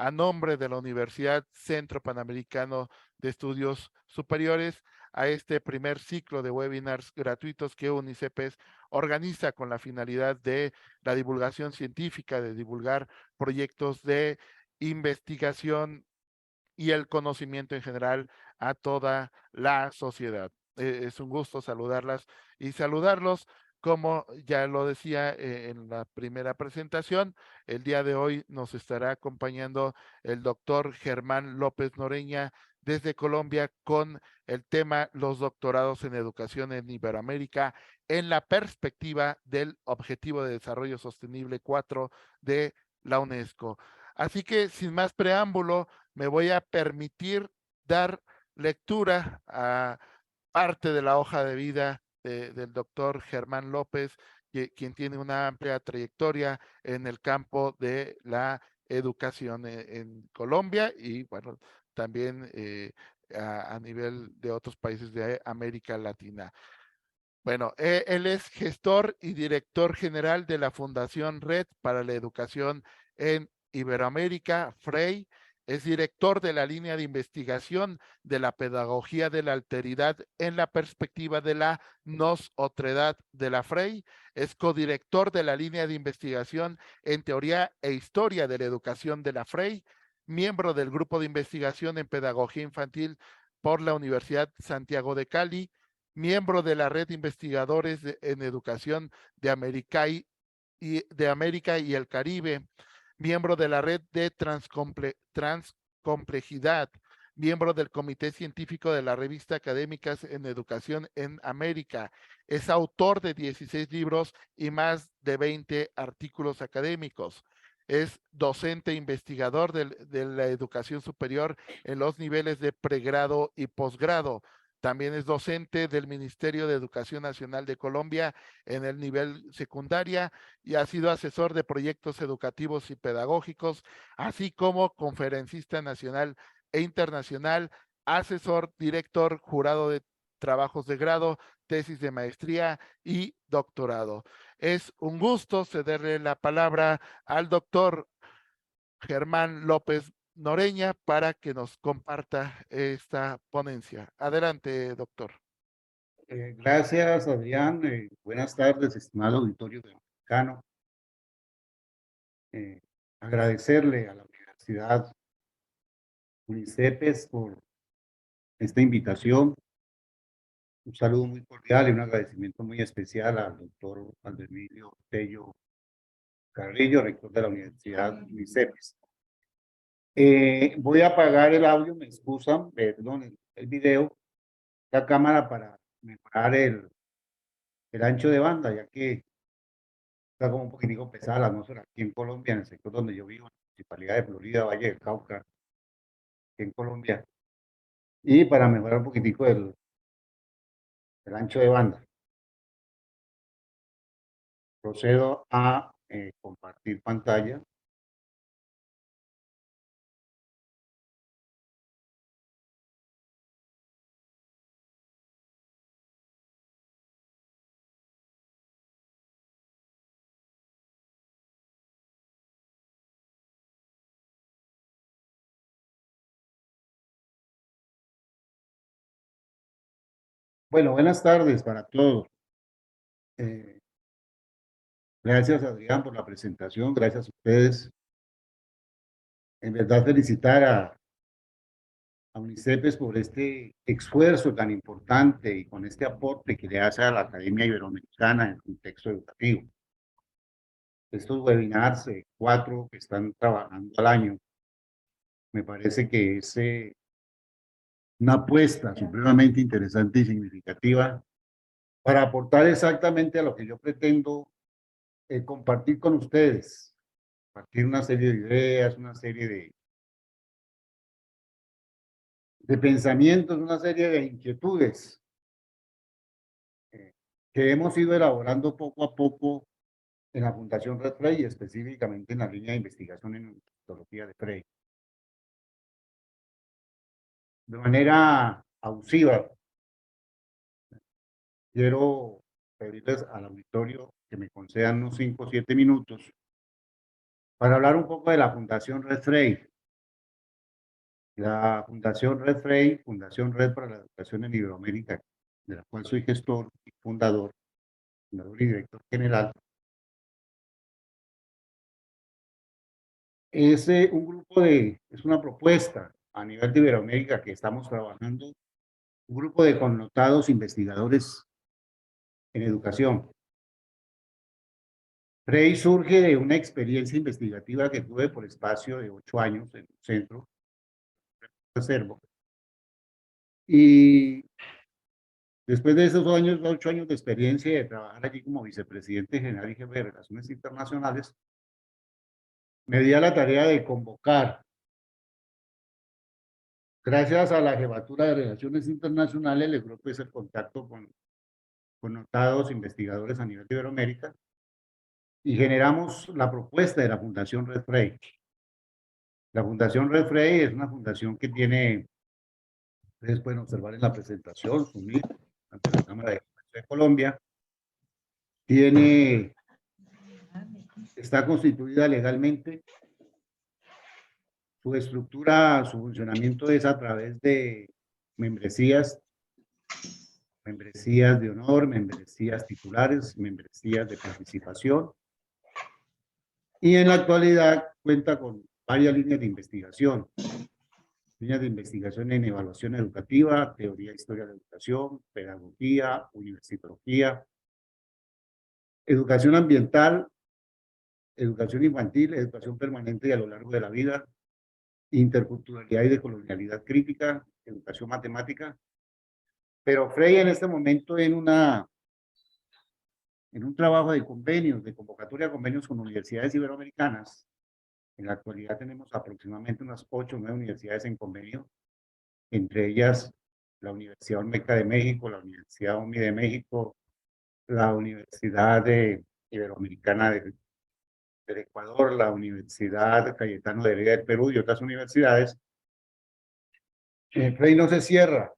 a nombre de la Universidad Centro Panamericano de Estudios Superiores a este primer ciclo de webinars gratuitos que UNICEPES organiza con la finalidad de la divulgación científica, de divulgar proyectos de investigación y el conocimiento en general a toda la sociedad. Es un gusto saludarlas y saludarlos. Como ya lo decía en la primera presentación, el día de hoy nos estará acompañando el doctor Germán López Noreña desde Colombia con el tema Los doctorados en educación en Iberoamérica en la perspectiva del Objetivo de Desarrollo Sostenible 4 de la UNESCO. Así que sin más preámbulo, me voy a permitir dar lectura a parte de la hoja de vida del doctor Germán López, quien tiene una amplia trayectoria en el campo de la educación en Colombia y bueno, también a nivel de otros países de América Latina. Bueno, él es gestor y director general de la Fundación Red para la Educación en Iberoamérica, FREI. Es director de la línea de investigación de la pedagogía de la alteridad en la perspectiva de la nosotredad de la FREI. Es codirector de la línea de investigación en teoría e historia de la educación de la FREI. Miembro del grupo de investigación en pedagogía infantil por la Universidad Santiago de Cali, miembro de la red de investigadores en educación de América y el Caribe, miembro de la red de transcomplejidad, miembro del Comité Científico de la Revista Académicas en Educación en América. Es autor de 16 libros y más de 20 artículos académicos. Es docente investigador de la educación superior en los niveles de pregrado y posgrado. También es docente del Ministerio de Educación Nacional de Colombia en el nivel secundaria y ha sido asesor de proyectos educativos y pedagógicos, así como conferencista nacional e internacional, asesor, director, jurado de trabajos de grado, tesis de maestría y doctorado. Es un gusto cederle la palabra al doctor Germán López Noreña para que nos comparta esta ponencia. Adelante, doctor. Gracias, Adrián. Buenas tardes, estimado auditorio mexicano. Agradecerle a la Universidad UNICEPES por esta invitación. Un saludo muy cordial y un agradecimiento muy especial al doctor Emilio Tello Carrillo, rector de la Universidad UNICEPES. Voy a apagar el audio, me excusan, perdón, el video, la cámara para mejorar el ancho de banda, ya que está como un poquitico pesada la atmósfera aquí en Colombia, en el sector donde yo vivo, en la municipalidad de Florida, Valle del Cauca, aquí en Colombia, y para mejorar un poquitico el ancho de banda, procedo a compartir pantalla. Bueno, buenas tardes para todos. Eh, Gracias, Adrián, por la presentación, gracias a ustedes. En verdad, felicitar a UNICEPES por este esfuerzo tan importante y con este aporte que le hace a la Academia Iberoamericana en el contexto educativo. Estos webinars, 4 que están trabajando al año, me parece que es una apuesta supremamente interesante y significativa para aportar exactamente a lo que yo pretendo compartir con ustedes, compartir una serie de ideas, una serie de pensamientos, una serie de inquietudes eh, que hemos ido elaborando poco a poco en la Fundación Red Frey y específicamente en la línea de investigación en metodología de Frey. De manera abusiva, quiero pedirles al auditorio que me concedan unos 5 o 7 minutos para hablar un poco de la Fundación Red Frey. La Fundación Red Frey, Fundación Red para la Educación en Iberoamérica, de la cual soy gestor y fundador y director general, es es una propuesta a nivel de Iberoamérica que estamos trabajando, un grupo de connotados investigadores en educación. Frey surge de una experiencia investigativa que tuve por espacio de 8 años en un centro de Cervo. Y después de esos 8 años de experiencia de trabajar allí como vicepresidente general y jefe de Relaciones Internacionales, me di a la tarea de convocar, gracias a la jefatura de Relaciones Internacionales, logró pues el contacto con connotados investigadores a nivel de Iberoamérica y generamos la propuesta de la Fundación Red Frey. La Fundación Red Frey es una fundación que tiene, ustedes pueden observar en la presentación, su NIF, ante la Cámara de Comercio de Colombia, está constituida legalmente. Su estructura, su funcionamiento es a través de membresías, membresías de honor, membresías titulares, membresías de participación. Y en la actualidad cuenta con varias líneas de investigación. Líneas de investigación en evaluación educativa, teoría e historia de la educación, pedagogía, universitología, educación ambiental, educación infantil, educación permanente y a lo largo de la vida, interculturalidad y decolonialidad crítica, educación matemática. Pero Frey en este momento en un trabajo de convenios, de convocatoria de convenios con universidades iberoamericanas. En la actualidad tenemos aproximadamente unas 8 o 9 universidades en convenio, entre ellas la Universidad Olmeca de México, la Universidad OMI de México, la Universidad Iberoamericana del Ecuador, la Universidad Cayetano de Heredia del Perú y otras universidades. Frey no se cierra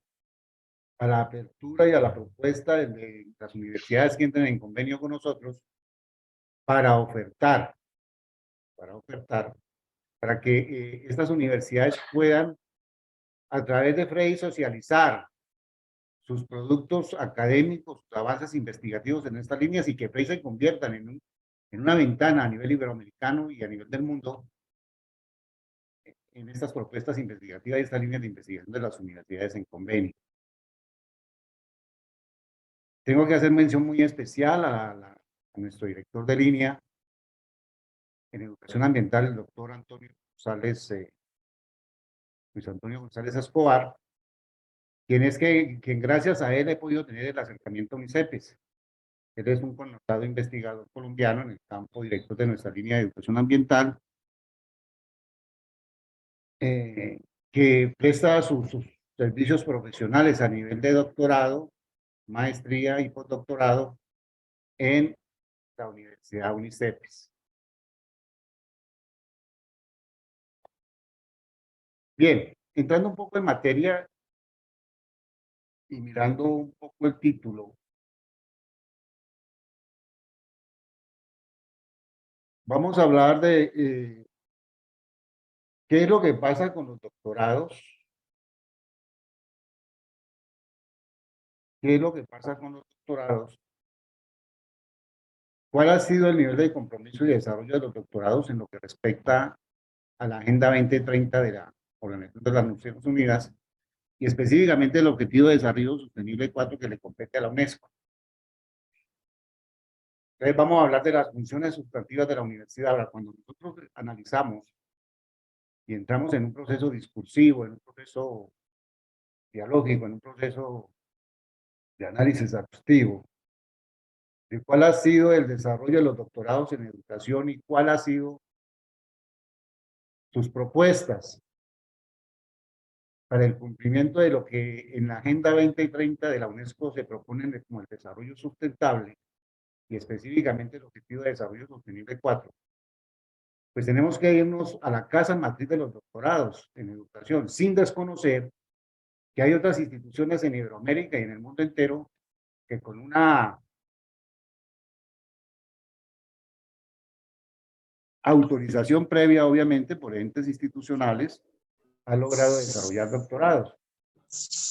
a la apertura y a la propuesta de las universidades que entren en convenio con nosotros para ofertar, para que estas universidades puedan, a través de Frey, socializar sus productos académicos, sus avances investigativos en estas líneas y que Frey se conviertan en una ventana a nivel iberoamericano y a nivel del mundo en estas propuestas investigativas y estas líneas de investigación de las universidades en convenio. Tengo que hacer mención muy especial a nuestro director de línea en educación ambiental, el doctor Antonio González, Luis Antonio González Escobar, quien gracias a él he podido tener el acercamiento a UNICEPES. Él es un connotado investigador colombiano en el campo directo de nuestra línea de educación ambiental, que presta sus servicios profesionales a nivel de doctorado, maestría y postdoctorado en la Universidad UNICEPES. Bien, entrando un poco en materia y mirando un poco el título, vamos a hablar de qué es lo que pasa con los doctorados, qué es lo que pasa con los doctorados, cuál ha sido el nivel de compromiso y desarrollo de los doctorados en lo que respecta a la Agenda 2030 de la Organización de las Naciones Unidas y específicamente el Objetivo de Desarrollo Sostenible 4 que le compete a la UNESCO. Entonces vamos a hablar de las funciones sustantivas de la universidad. Ahora, cuando nosotros analizamos y entramos en un proceso discursivo, en un proceso dialógico, en un proceso de análisis exhaustivo, de cuál ha sido el desarrollo de los doctorados en educación y cuál ha sido sus propuestas para el cumplimiento de lo que en la Agenda 2030 de la UNESCO se propone como el desarrollo sustentable y específicamente el Objetivo de Desarrollo Sostenible 4, pues tenemos que irnos a la casa matriz de los doctorados en educación, sin desconocer que hay otras instituciones en Iberoamérica y en el mundo entero que con una autorización previa, obviamente, por entes institucionales, ha logrado desarrollar doctorados.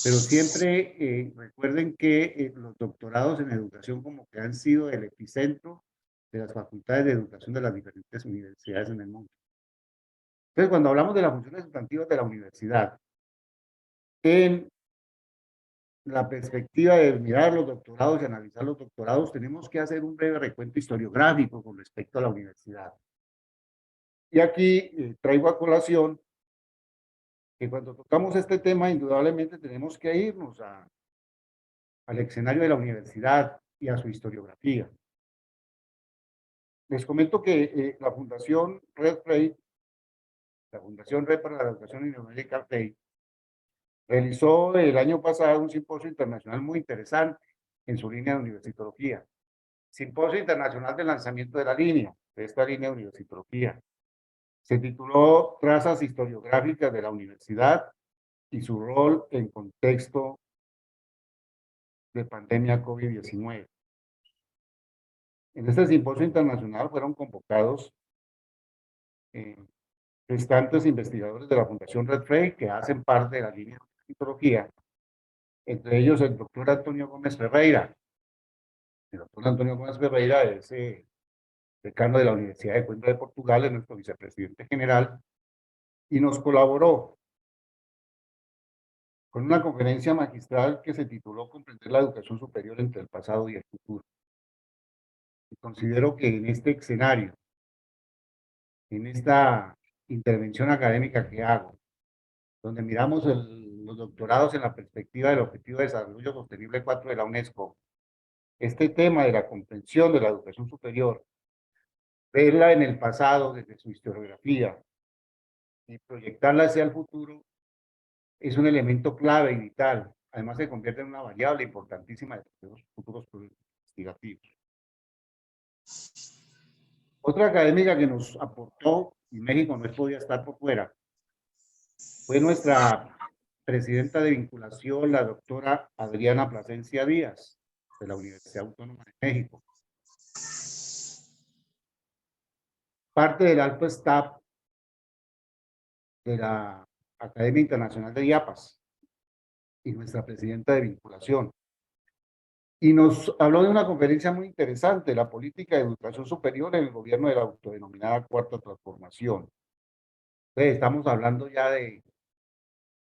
Pero siempre recuerden que los doctorados en educación como que han sido el epicentro de las facultades de educación de las diferentes universidades en el mundo. Entonces, cuando hablamos de las funciones sustantivas de la universidad, en la perspectiva de mirar los doctorados y analizar los doctorados, tenemos que hacer un breve recuento historiográfico con respecto a la universidad. Y aquí traigo a colación que cuando tocamos este tema, indudablemente tenemos que irnos al escenario de la universidad y a su historiografía. Les comento que la Fundación Red Frey, la Fundación Red para la Educación Iberoamérica Frey, realizó el año pasado un simposio internacional muy interesante en su línea de universitología. Simposio Internacional de Lanzamiento de la Línea, de esta línea de universitología. Se tituló Trazas historiográficas de la universidad y su rol en contexto de pandemia COVID-19. En este simposio internacional fueron convocados restantes investigadores de la Fundación Red Frey que hacen parte de la línea de psicología, entre ellos el doctor Antonio Gómez Ferreira. El doctor Antonio Gómez Ferreira es decano de la Universidad de Coimbra de Portugal, es nuestro vicepresidente general, y nos colaboró con una conferencia magistral que se tituló Comprender la educación superior entre el pasado y el futuro. Y considero que en este escenario, en esta intervención académica que hago, donde miramos los doctorados en la perspectiva del Objetivo de Desarrollo Sostenible 4 de la UNESCO, este tema de la comprensión de la educación superior, verla en el pasado desde su historiografía y proyectarla hacia el futuro, es un elemento clave y vital. Además, se convierte en una variable importantísima de los futuros proyectos investigativos. Otra académica que nos aportó, y México no podía estar por fuera, fue nuestra presidenta de vinculación, la doctora Adriana Plasencia Díaz, de la Universidad Autónoma de México. Parte del alto staff de la Academia Internacional de IAPAS y nuestra presidenta de vinculación. Y nos habló de una conferencia muy interesante, la política de educación superior en el gobierno de la autodenominada Cuarta Transformación. Entonces, estamos hablando ya de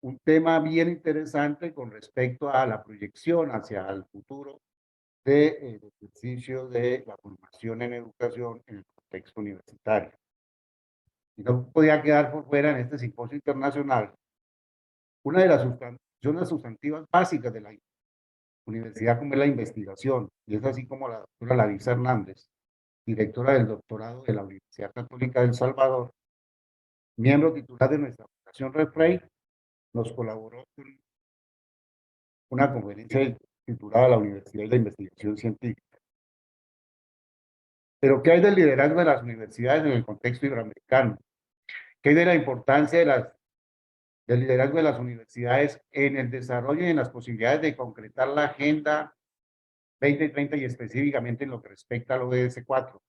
un tema bien interesante con respecto a la proyección hacia el futuro del ejercicio de la formación en educación en el contexto universitario. Y no podía quedar por fuera en este simposio internacional una de las funciones sustantivas básicas de la universidad, como es la investigación, y es así como la doctora Larisa Hernández, directora del doctorado de la Universidad Católica del Salvador, miembro titular de nuestra Fundación Red Frey, nos colaboró con una conferencia titulada La Universidad y la Investigación Científica. Pero, ¿qué hay del liderazgo de las universidades en el contexto iberoamericano? ¿Qué hay de la importancia del liderazgo de las universidades en el desarrollo y en las posibilidades de concretar la Agenda 2030 y específicamente en lo que respecta al ODS 4?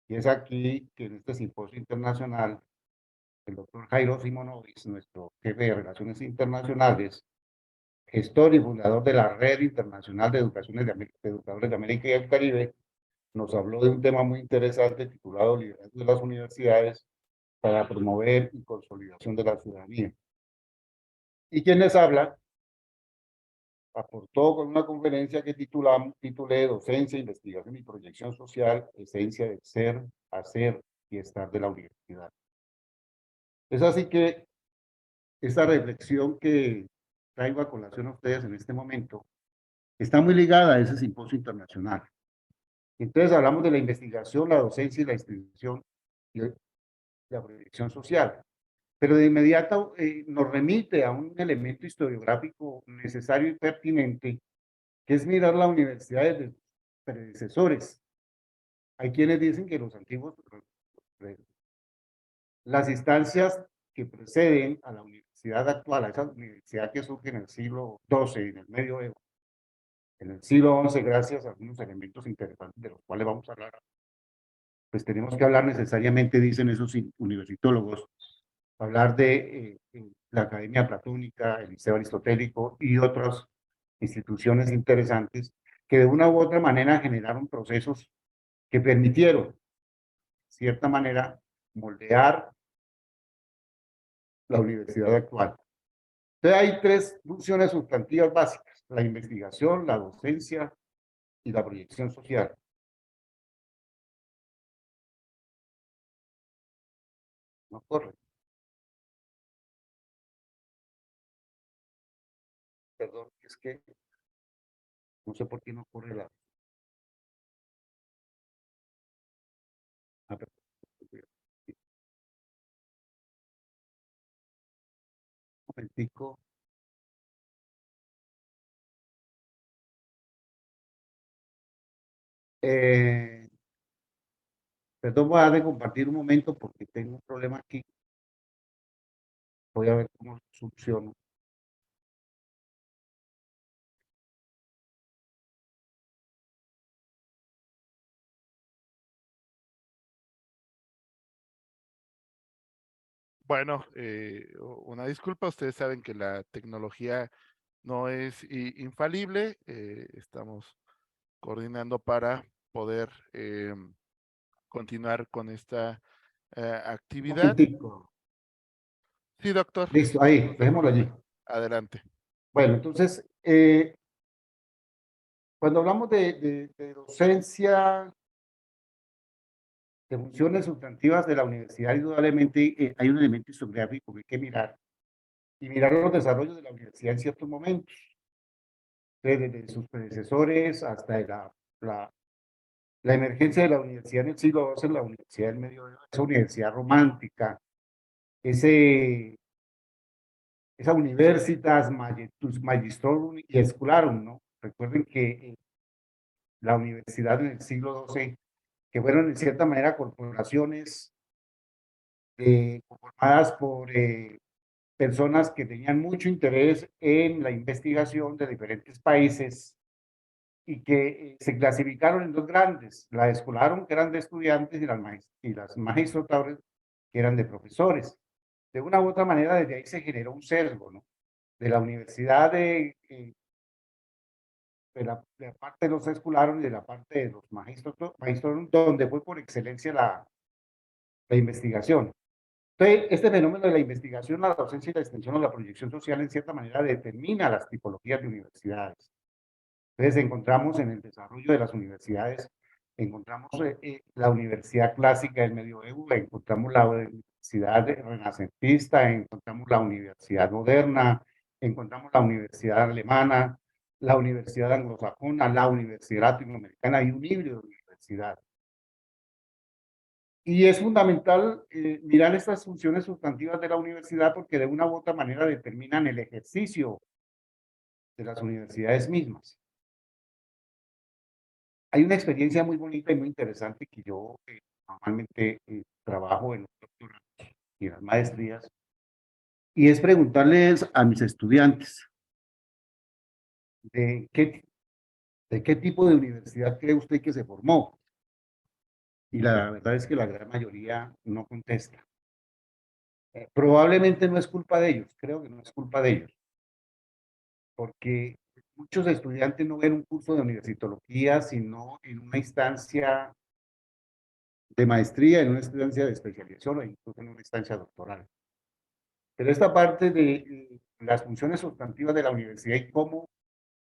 Y es aquí que en este simposio internacional, el doctor Jairo Simonovic, nuestro jefe de Relaciones Internacionales, gestor y fundador de la Red Internacional de Educadores de América y el Caribe, nos habló de un tema muy interesante titulado Liderazgo de las Universidades para promover y consolidación de la ciudadanía. Y quien les habla aportó con una conferencia que titulé Docencia, Investigación y Proyección Social, Esencia del Ser, Hacer y Estar de la Universidad. Es así que esta reflexión que traigo a colación a ustedes en este momento está muy ligada a ese simposio internacional. Entonces hablamos de la investigación, la docencia y la institución y la proyección social. Pero de inmediato nos remite a un elemento historiográfico necesario y pertinente, que es mirar la universidad desde sus predecesores. Hay quienes dicen que los antiguos, las instancias que preceden a la universidad actual, a esa universidad que surge en el siglo XII, en el medioevo, en el siglo XI, gracias a algunos elementos interesantes de los cuales vamos a hablar, pues tenemos que hablar necesariamente, dicen esos universitólogos, hablar de la Academia Platónica, el Liceo Aristotélico y otras instituciones interesantes que de una u otra manera generaron procesos que permitieron, de cierta manera, moldear la universidad actual. Entonces hay tres funciones sustantivas básicas: la investigación, la docencia y la proyección social. No corre, perdón, es que no sé por qué no corre la... Ah, perdón, un momentico. Eh, Perdón, voy a dejar de compartir un momento porque tengo un problema aquí. Voy a ver cómo soluciono. Bueno, una disculpa, ustedes saben que la tecnología no es infalible, estamos coordinando para poder continuar con esta Un actividad. momentico. Sí, doctor, Listo, ahí, no se dejémoslo preocupe. allí. Adelante. Bueno, entonces, cuando hablamos de docencia, de funciones sustantivas de la universidad, indudablemente hay un elemento historiográfico que hay que mirar, y mirar los desarrollos de la universidad en ciertos momentos, desde sus predecesores hasta la emergencia de la universidad en el siglo XII, la universidad del Medioevo, esa universidad romántica, ese, esa universitas magistrorum y scholarum, ¿no? Recuerden que la universidad en el siglo XII, que fueron en cierta manera corporaciones conformadas por personas que tenían mucho interés en la investigación de diferentes países y que se clasificaron en dos grandes: la escolarum, que eran de estudiantes, y las magistrotales, que eran de profesores. De una u otra manera, desde ahí se generó un sesgo, ¿no? De la universidad de la parte de los escolarum y de la parte de los magistrorum, donde fue por excelencia la investigación. Entonces, este fenómeno de la investigación, la docencia y la extensión o la proyección social, en cierta manera, determina las tipologías de universidades. Entonces, encontramos en el desarrollo de las universidades, encontramos la universidad clásica del medioevo, encontramos la universidad renacentista, encontramos la universidad moderna, encontramos la universidad alemana, la universidad anglosajona, la universidad latinoamericana, y un híbrido de universidad. Y es fundamental mirar estas funciones sustantivas de la universidad porque de una u otra manera determinan el ejercicio de las universidades mismas. Hay una experiencia muy bonita y muy interesante que yo normalmente trabajo en los doctorados y en las maestrías, y es preguntarles a mis estudiantes de qué tipo de universidad cree usted que se formó. Y la verdad es que la gran mayoría no contesta. Probablemente no es culpa de ellos, creo que no es culpa de ellos, porque muchos estudiantes no ven un curso de universitología, sino en una instancia de maestría, en una instancia de especialización o incluso en una instancia doctoral. Pero esta parte de las funciones sustantivas de la universidad y cómo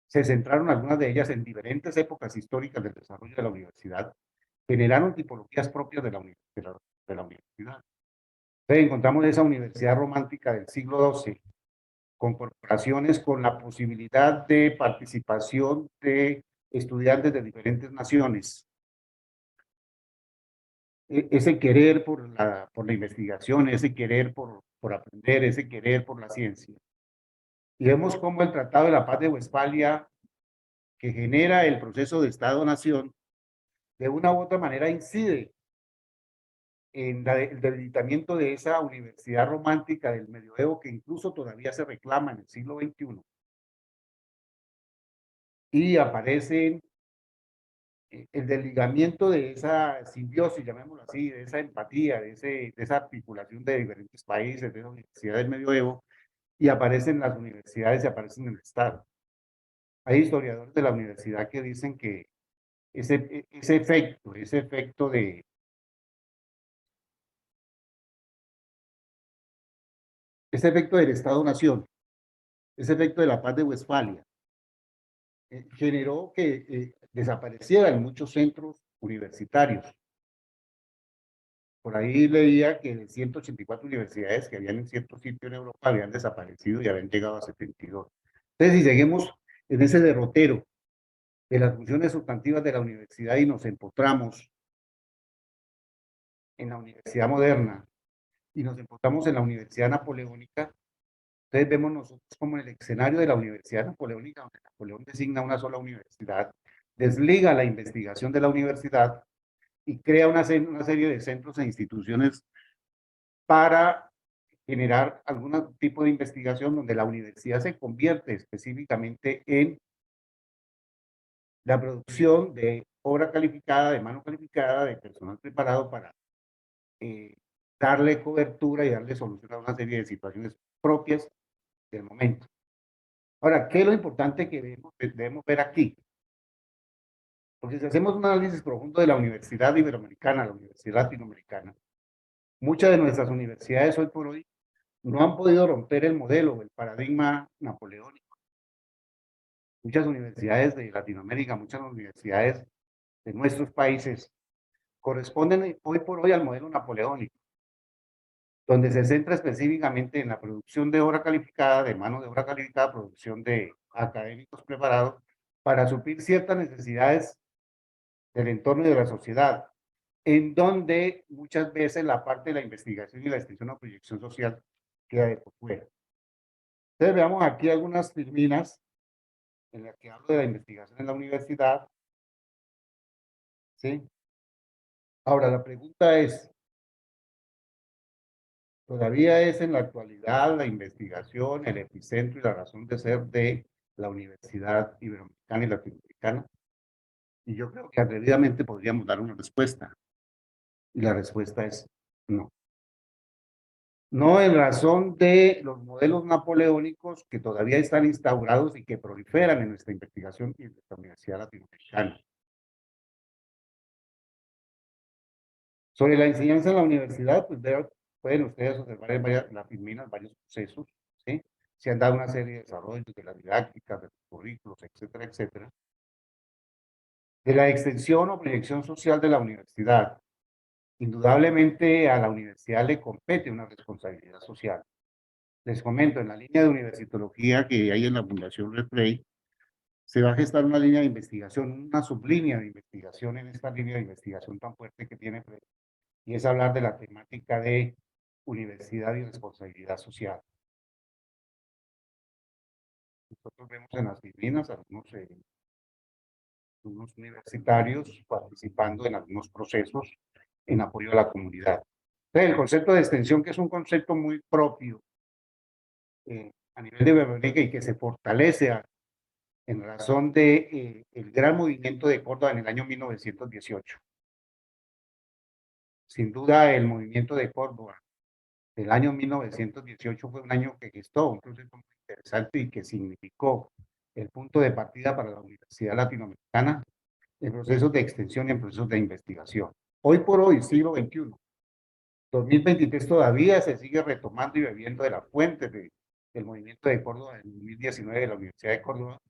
se centraron algunas de ellas en diferentes épocas históricas del desarrollo de la universidad, generaron tipologías propias de la universidad. Entonces encontramos esa universidad romántica del siglo XII, con corporaciones con la posibilidad de participación de estudiantes de diferentes naciones. Ese querer por la investigación, ese querer por aprender, ese querer por la ciencia. Y vemos cómo el Tratado de la Paz de Westfalia, que genera el proceso de Estado-Nación, de una u otra manera incide en el debilitamiento de esa universidad romántica del medioevo que incluso todavía se reclama en el siglo XXI. Y aparecen el desligamiento de esa simbiosis, llamémoslo así, de esa empatía, de esa articulación de diferentes países, de la universidad del medioevo, y aparecen las universidades y aparecen en el Estado. Hay historiadores de la universidad que dicen que ese efecto ese efecto del Estado-Nación, ese efecto de la paz de Westfalia, generó que desaparecieran muchos centros universitarios. Por ahí leía que de 184 universidades que habían en cierto sitio en Europa habían desaparecido y habían llegado a 72. Entonces, si seguimos en ese derrotero de las funciones sustantivas de la universidad y nos empotramos en la universidad moderna y nos encontramos en la universidad napoleónica, entonces vemos nosotros como en el escenario de la universidad napoleónica, donde Napoleón designa una sola universidad, desliga la investigación de la universidad y crea una serie de centros e instituciones para generar algún tipo de investigación donde la universidad se convierte específicamente en la producción de obra calificada, de mano calificada, de personal preparado para eh, darle cobertura y darle solución a una serie de situaciones propias del momento. Ahora, ¿qué es lo importante que debemos ver aquí? Porque si hacemos un análisis profundo de la Universidad Iberoamericana, la Universidad Latinoamericana, muchas de nuestras universidades hoy por hoy no han podido romper el modelo, el paradigma napoleónico. Muchas universidades de Latinoamérica, muchas universidades de nuestros países corresponden hoy por hoy al modelo napoleónico, donde se centra específicamente en la producción de obra calificada, de mano de obra calificada, producción de académicos preparados para suplir ciertas necesidades del entorno y de la sociedad, en donde muchas veces la parte de la investigación y la extensión o proyección social queda de por fuera. Entonces veamos aquí algunas filminas en las que hablo de la investigación en la universidad, ¿sí? Ahora, la pregunta es, ¿todavía es en la actualidad la investigación el epicentro y la razón de ser de la Universidad Iberoamericana y Latinoamericana? Y yo creo que atrevidamente podríamos dar una respuesta. Y la respuesta es no. No en razón de los modelos napoleónicos que todavía están instaurados y que proliferan en nuestra investigación y en nuestra Universidad Latinoamericana. Sobre la enseñanza en la universidad, pues pueden ustedes observar en la filminas varios procesos, ¿sí? Se han dado una serie de desarrollos de las didácticas, de los currículos, etcétera, etcétera. De la extensión o proyección social de la universidad. Indudablemente a la universidad le compete una responsabilidad social. Les comento, en la línea de universitología que hay en la Fundación Red Rey, se va a gestar una línea de investigación, una sublínea de investigación en esta línea de investigación tan fuerte que tiene, y es hablar de la temática de universidad y responsabilidad social. Nosotros vemos en las disciplinas algunos universitarios participando en algunos procesos en apoyo a la comunidad. Entonces, el concepto de extensión, que es un concepto muy propio a nivel de Iberoamérica y que se fortalece en razón de el gran movimiento de Córdoba en el año 1918. Sin duda, el movimiento de Córdoba del año 1918 fue un año que gestó un proceso muy interesante y que significó el punto de partida para la Universidad Latinoamericana en procesos de extensión y en procesos de investigación. Hoy por hoy, siglo XXI, 2023 todavía se sigue retomando y bebiendo de las fuentes del movimiento de Córdoba en 2019 de la Universidad de Córdoba,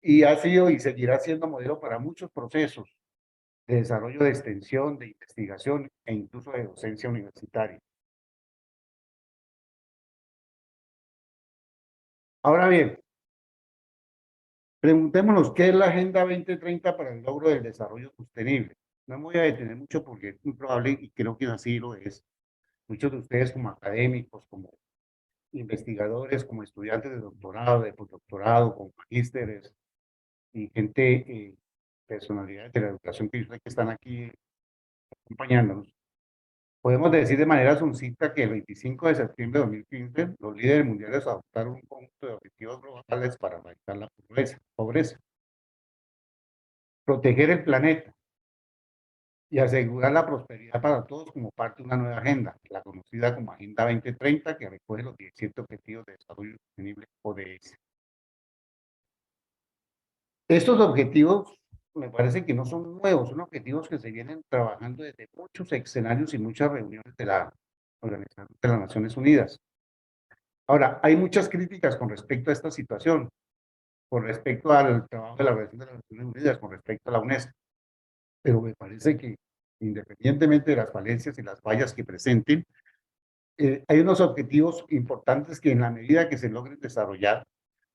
y ha sido y seguirá siendo modelo para muchos procesos de desarrollo de extensión, de investigación e incluso de docencia universitaria. Ahora bien, preguntémonos qué es la Agenda 2030 para el logro del desarrollo sostenible. No me voy a detener mucho porque es muy probable, y creo que así lo es, muchos de ustedes como académicos, como investigadores, como estudiantes de doctorado, de postdoctorado, como magísteres y gente, personalidades de la educación que yo sé que están aquí acompañándonos. Podemos decir de manera sucinta que el 25 de septiembre de 2015 los líderes mundiales adoptaron un conjunto de objetivos globales para erradicar la pobreza. proteger el planeta y asegurar la prosperidad para todos como parte de una nueva agenda, la conocida como Agenda 2030, que recoge los 17 Objetivos de Desarrollo Sostenible, ODS. Estos objetivos me parece que no son nuevos, son objetivos que se vienen trabajando desde muchos escenarios y muchas reuniones de la Organización de las Naciones Unidas. Ahora, hay muchas críticas con respecto a esta situación, con respecto al trabajo de la Organización de las Naciones Unidas, con respecto a la UNESCO, pero me parece que independientemente de las falencias y las fallas que presenten, hay unos objetivos importantes que en la medida que se logren desarrollar,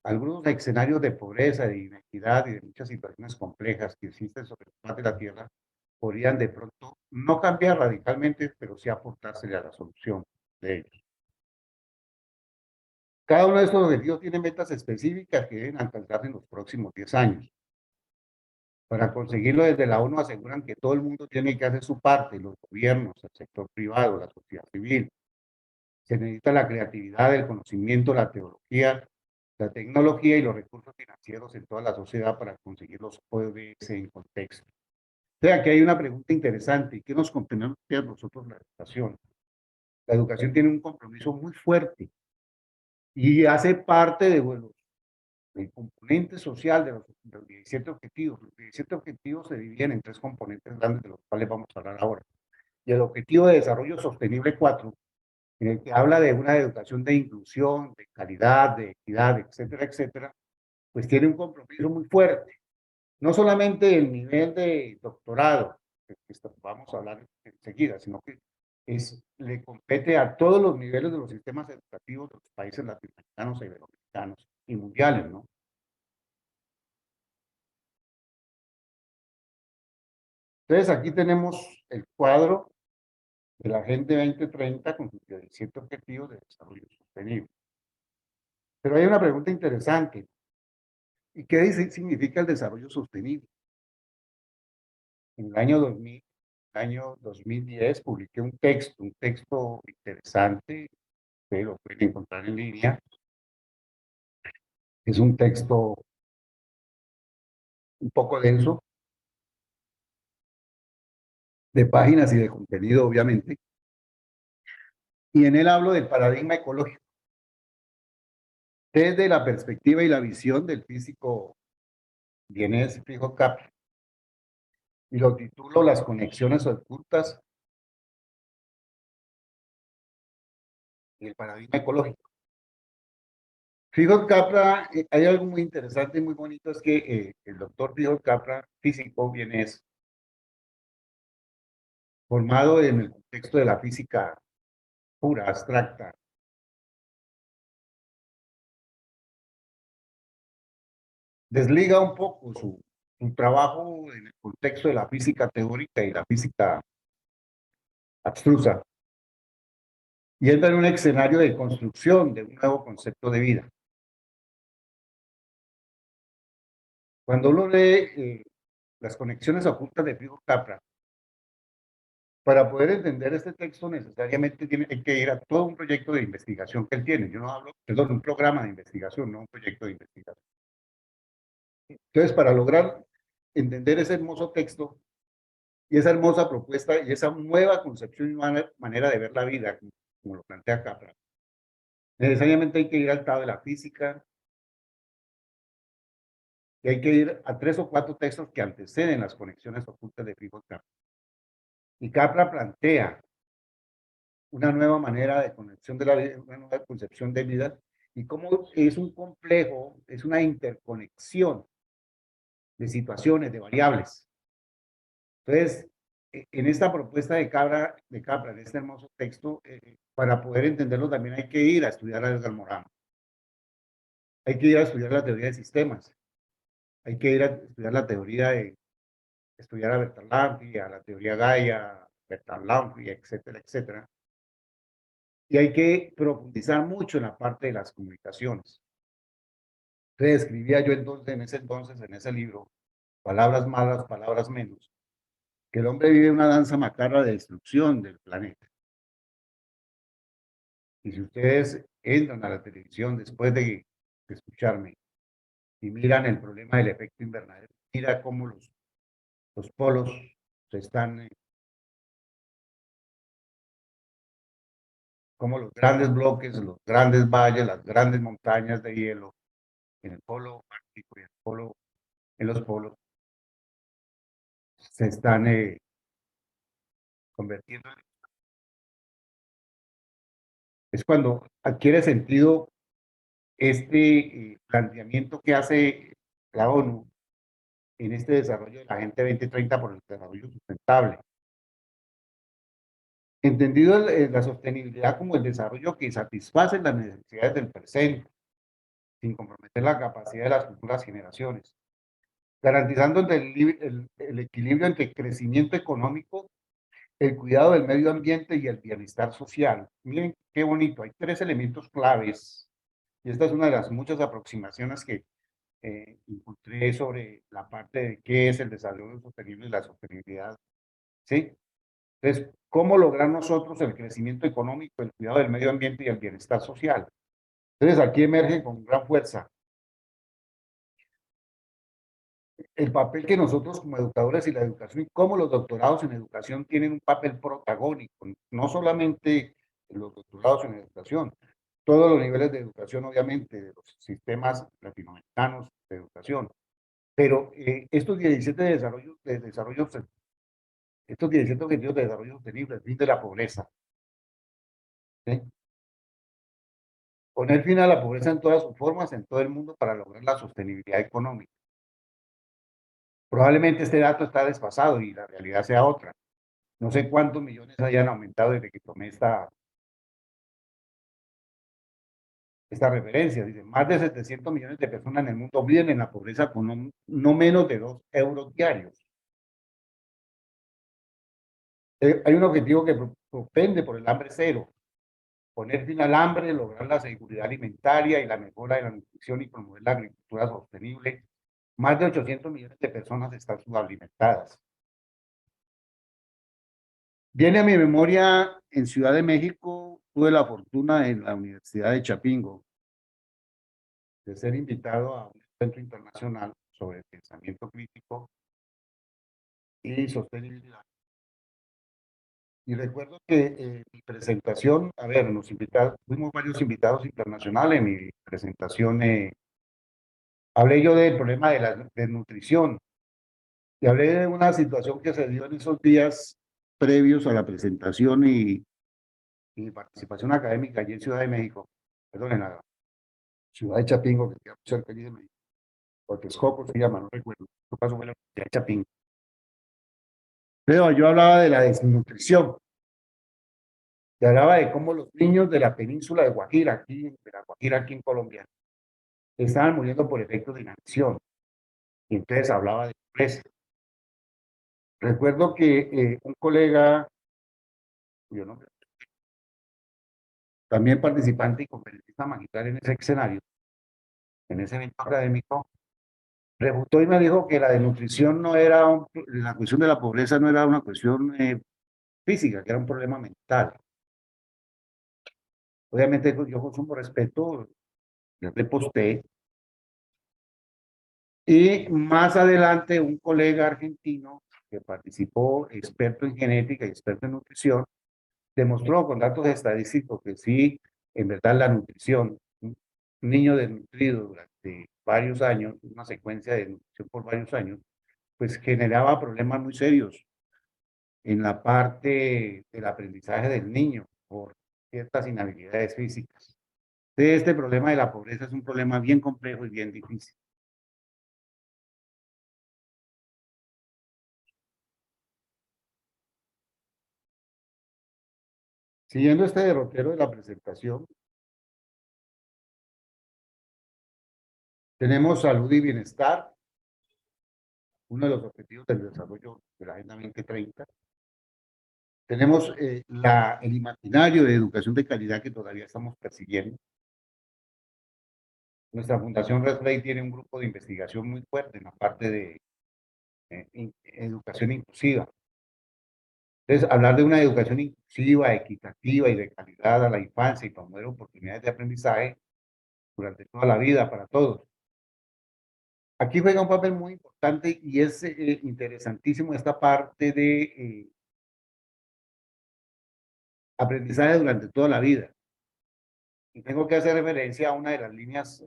algunos escenarios de pobreza, de inequidad y de muchas situaciones complejas que existen sobre el faz de la Tierra, podrían de pronto no cambiar radicalmente, pero sí aportársele a la solución de ellos. Cada uno de estos objetivos tiene metas específicas que deben alcanzarse en los próximos 10 años. Para conseguirlo, desde la ONU aseguran que todo el mundo tiene que hacer su parte, los gobiernos, el sector privado, la sociedad civil. Se necesita la creatividad, el conocimiento, la teología, la tecnología y los recursos financieros en toda la sociedad para conseguir los ODS en contexto. O sea, que hay una pregunta interesante. ¿Qué nos contenemos a nosotros la educación? La educación tiene un compromiso muy fuerte y hace parte de, bueno, el componente social de los 17 objetivos. Los 17 objetivos se dividen en tres componentes grandes de los cuales vamos a hablar ahora. Y el objetivo de desarrollo sostenible 4, en el que habla de una educación de inclusión, de calidad, de equidad, etcétera, etcétera, pues tiene un compromiso muy fuerte. No solamente el nivel de doctorado, que vamos a hablar enseguida, sino que le compete a todos los niveles de los sistemas educativos de los países latinoamericanos e iberoamericanos y mundiales, ¿no? Entonces, aquí tenemos el cuadro de la Agenda 2030 con sus 17 objetivos de desarrollo sostenible. Pero hay una pregunta interesante. ¿Y qué significa el desarrollo sostenible? En el año 2000, año 2010, publiqué un texto interesante, ustedes lo pueden encontrar en línea. Es un texto un poco denso, de páginas y de contenido, obviamente. Y en él hablo del paradigma ecológico, desde la perspectiva y la visión del físico vienés Frijo Capra. Y lo titulo Las conexiones ocultas y el paradigma ecológico. Frijo Capra, hay algo muy interesante y muy bonito, es que el doctor Frijo Capra, físico vienés, formado en el contexto de la física pura, abstracta, desliga un poco su trabajo en el contexto de la física teórica y la física abstrusa y entra en un escenario de construcción de un nuevo concepto de vida. Cuando uno lee las conexiones ocultas de Frigo Capra, para poder entender este texto necesariamente hay que ir a todo un proyecto de investigación que él tiene. Yo no hablo, perdón, un programa de investigación, no un proyecto de investigación. Entonces, para lograr entender ese hermoso texto y esa hermosa propuesta y esa nueva concepción y manera de ver la vida, como lo plantea Capra, necesariamente hay que ir al estado de la física y hay que ir a 3 o 4 textos que anteceden las conexiones ocultas de Frigo Capra. Y Capra plantea una nueva manera de conexión de la vida, una nueva concepción de vida y cómo es un complejo, es una interconexión de situaciones, de variables. Entonces, en esta propuesta de Capra, en este hermoso texto, para poder entenderlo también hay que ir a estudiar a Edgar Morin. Hay que ir a estudiar la teoría de sistemas. Hay que ir a estudiar la teoría de, estudiar a Bertalanffy, a la teoría Gaia, Bertalanffy, etcétera, etcétera. Y hay que profundizar mucho en la parte de las comunicaciones. Entonces, escribía yo entonces, en ese libro, Palabras malas, palabras menos, que el hombre vive una danza macabra de destrucción del planeta. Y si ustedes entran a la televisión después de escucharme y miran el problema del efecto invernadero, mira cómo los Los polos se están, como los grandes bloques, los grandes valles, las grandes montañas de hielo en el polo ártico y el polo, en los polos, se están convirtiendo. Es cuando adquiere sentido este planteamiento que hace la ONU en este desarrollo de la Agenda 2030 por el desarrollo sustentable. Entendido la sostenibilidad como el desarrollo que satisface las necesidades del presente, sin comprometer la capacidad de las futuras generaciones, garantizando el equilibrio entre crecimiento económico, el cuidado del medio ambiente y el bienestar social. Miren qué bonito, hay tres elementos claves, y esta es una de las muchas aproximaciones que encontré sobre la parte de qué es el desarrollo sostenible y la sostenibilidad, ¿sí? Entonces, ¿cómo lograr nosotros el crecimiento económico, el cuidado del medio ambiente y el bienestar social? Entonces, aquí emerge con gran fuerza el papel que nosotros como educadores y la educación, y cómo los doctorados en educación tienen un papel protagónico, no solamente los doctorados en educación, todos los niveles de educación, obviamente, de los sistemas latinoamericanos de educación, pero estos 17 estos 17 objetivos de desarrollo sostenible, el fin de la pobreza, ¿sí? Poner fin a la pobreza en todas sus formas en todo el mundo para lograr la sostenibilidad económica. Probablemente este dato está desfasado y la realidad sea otra. No sé cuántos millones hayan aumentado desde que tomé esta referencia. Dice, más de 700 millones de personas en el mundo viven en la pobreza con no menos de 2 euros diarios. Hay un objetivo que propende por el hambre cero, poner fin al hambre, lograr la seguridad alimentaria y la mejora de la nutrición y promover la agricultura sostenible. Más de 800 millones de personas están subalimentadas. Viene a mi memoria, en Ciudad de México, tuve la fortuna en la Universidad de Chapingo de ser invitado a un encuentro internacional sobre pensamiento crítico y sostenibilidad. Y recuerdo que mi presentación, a ver, fuimos varios invitados internacionales. En mi presentación hablé yo del problema de la desnutrición y hablé de una situación que se dio en esos días previos a la presentación y mi participación académica allí en Ciudad de México, perdón, en la ciudad de Chapingo, que queda cerca allí de México, o Texcoco se llama, no recuerdo, en todo caso fue la Universidad de Chapingo. Pero yo hablaba de la desnutrición, y hablaba de cómo los niños de la península de Guajira, de la Guajira aquí en Colombia, estaban muriendo por efectos de inanición, y entonces hablaba de pobreza. Recuerdo que un colega, yo no, también participante y conferencista magistral en ese escenario, en ese evento académico, rebutó y me dijo que la desnutrición no era, la cuestión de la pobreza no era una cuestión física, que era un problema mental. Obviamente yo con sumo respeto le reposté, y más adelante un colega argentino que participó, experto en genética y experto en nutrición, demostró con datos estadísticos que sí, en verdad la nutrición, un niño desnutrido durante varios años, una secuencia de nutrición por varios años, pues generaba problemas muy serios en la parte del aprendizaje del niño por ciertas inhabilidades físicas. Este problema de la pobreza es un problema bien complejo y bien difícil. Siguiendo este derrotero de la presentación, tenemos salud y bienestar, uno de los objetivos del desarrollo de la Agenda 2030. Tenemos el imaginario de educación de calidad que todavía estamos persiguiendo. Nuestra Fundación Red Play tiene un grupo de investigación muy fuerte en la parte de educación inclusiva. Entonces, hablar de una educación inclusiva, equitativa y de calidad a la infancia y promover oportunidades de aprendizaje durante toda la vida para todos. Aquí juega un papel muy importante y es interesantísimo esta parte de aprendizaje durante toda la vida. Y tengo que hacer referencia a una de las líneas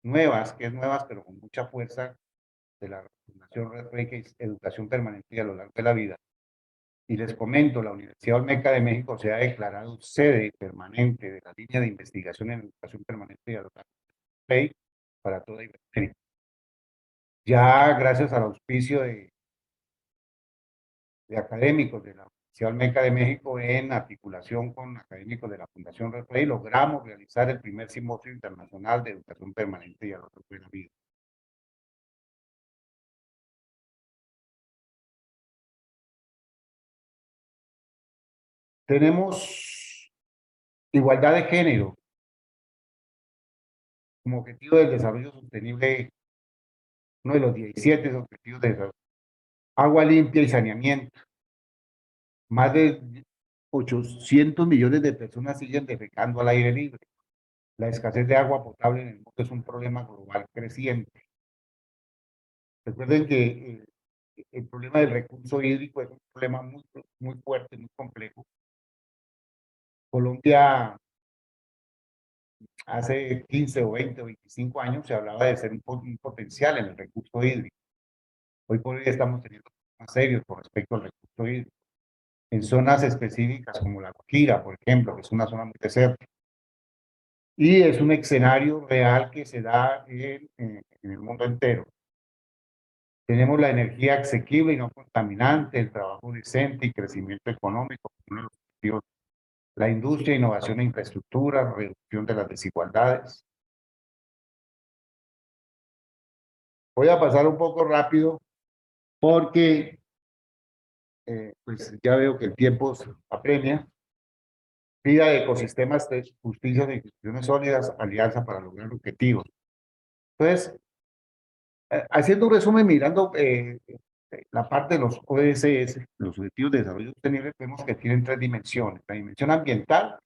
nuevas, que es nuevas, pero con mucha fuerza, de la Fundación Red Rey, que es Educación Permanente y a lo largo de la vida. Y les comento, la Universidad Olmeca de México se ha declarado sede permanente de la línea de investigación en educación permanente y a lo largo de la ley para toda Iberoamérica. Ya gracias al auspicio de académicos de la Universidad Olmeca de México en articulación con académicos de la Fundación Red Rey, logramos realizar el primer simposio internacional de educación permanente y a lo largo de la vida. Tenemos igualdad de género como objetivo del desarrollo sostenible, uno de los 17 objetivos de desarrollo. Agua limpia y saneamiento. Más de 800 millones de personas siguen defecando al aire libre. La escasez de agua potable en el mundo es un problema global creciente. Recuerden que el problema del recurso hídrico es un problema muy, muy fuerte, muy complejo. Colombia hace 15 o 20 o 25 años se hablaba de ser un potencial en el recurso hídrico. Hoy por hoy estamos teniendo problemas serios con respecto al recurso hídrico. En zonas específicas como la Guajira, por ejemplo, que es una zona muy desértica. Y es un escenario real que se da en el mundo entero. Tenemos la energía asequible y no contaminante, el trabajo decente y crecimiento económico, uno de los objetivos. La industria, innovación e infraestructura, reducción de las desigualdades. Voy a pasar un poco rápido porque pues ya veo que el tiempo apremia. Vida de ecosistemas de justicia de instituciones sólidas, alianza para lograr objetivos. Entonces, haciendo un resumen, mirando la parte de los ODS, los Objetivos de Desarrollo Sostenible, vemos que tienen tres dimensiones. La dimensión ambiental,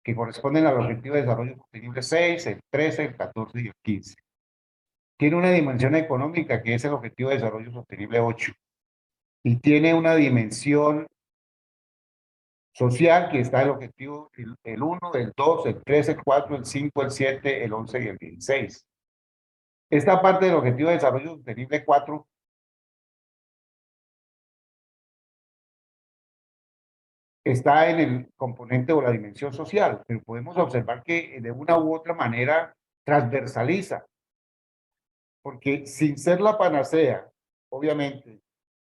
que corresponden al Objetivo de Desarrollo Sostenible 6, el 13, el 14 y el 15. Tiene una dimensión económica, que es el Objetivo de Desarrollo Sostenible 8. Y tiene una dimensión social, que está el objetivo, el 1, el 2, el 3, el 4, el 5, el 7, el 11 y el 16. Esta parte del Objetivo de Desarrollo Sostenible 4 está en el componente o la dimensión social, pero podemos observar que de una u otra manera transversaliza, porque sin ser la panacea, obviamente,